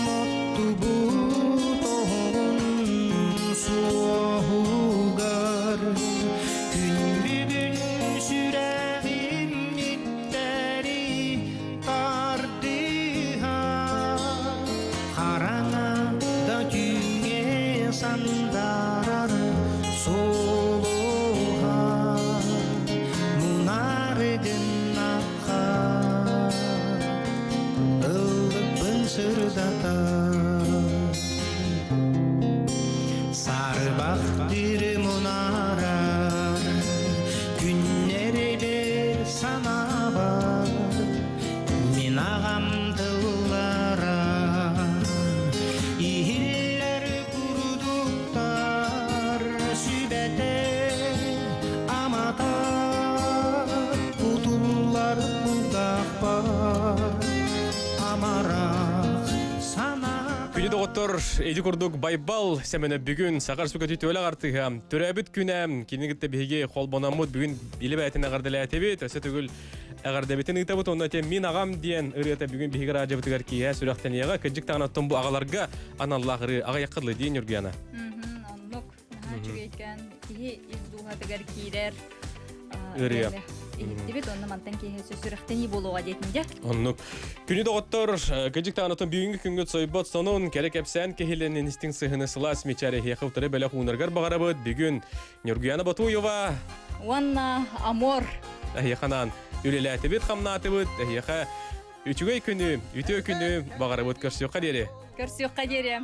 mottu bu tohun soğugar Gün bugün süreğim itteri tardıha Karana da güne sandarar soluha Sırdata Sarbak bir munarar Günleri sana var Min ağam dıllara İhiller kurduklar Sübete amata Kutullar kudakbar Amara Күні доғыттыр, еді күрдік байбал сәмені бүгін сақар сүкеті төлі артыға түрәбіт күні кенігітті бігі қолбанамыд бүгін білі бәйтін ағардылы әтебет, өсі түгіл ағардабетін ұйтабыт, онда тем мен ағам дейін ұрыта бүгін бігі ражабытығар кейе сүріқтен еға, күнжік тағанаттың бұл ағаларға аналлағыры аға яққырлы дейін үргияна. Онлық, жүгейкен кейі издуғатығар кейлер Үрия. Дебет онна мантан кейі сүріқтені болуға дейтінде. Онлық. Күні доғыттыр, күнжік тағанаттың бүгінгі күнгі сойбат сонын кәрек әпсән кехіленің істің сығыны сылас мечәрі хеқылтыры бәлі қуынырғар бағарабыд бүгін Нұргияна Батуева. Уанна Амор. Әйеқанан үлелі әтебет қамнатыбыд, әйеқа үтігей күні, үті күні бағарабыд көрсіоққа дере. Көрсіоққа дере.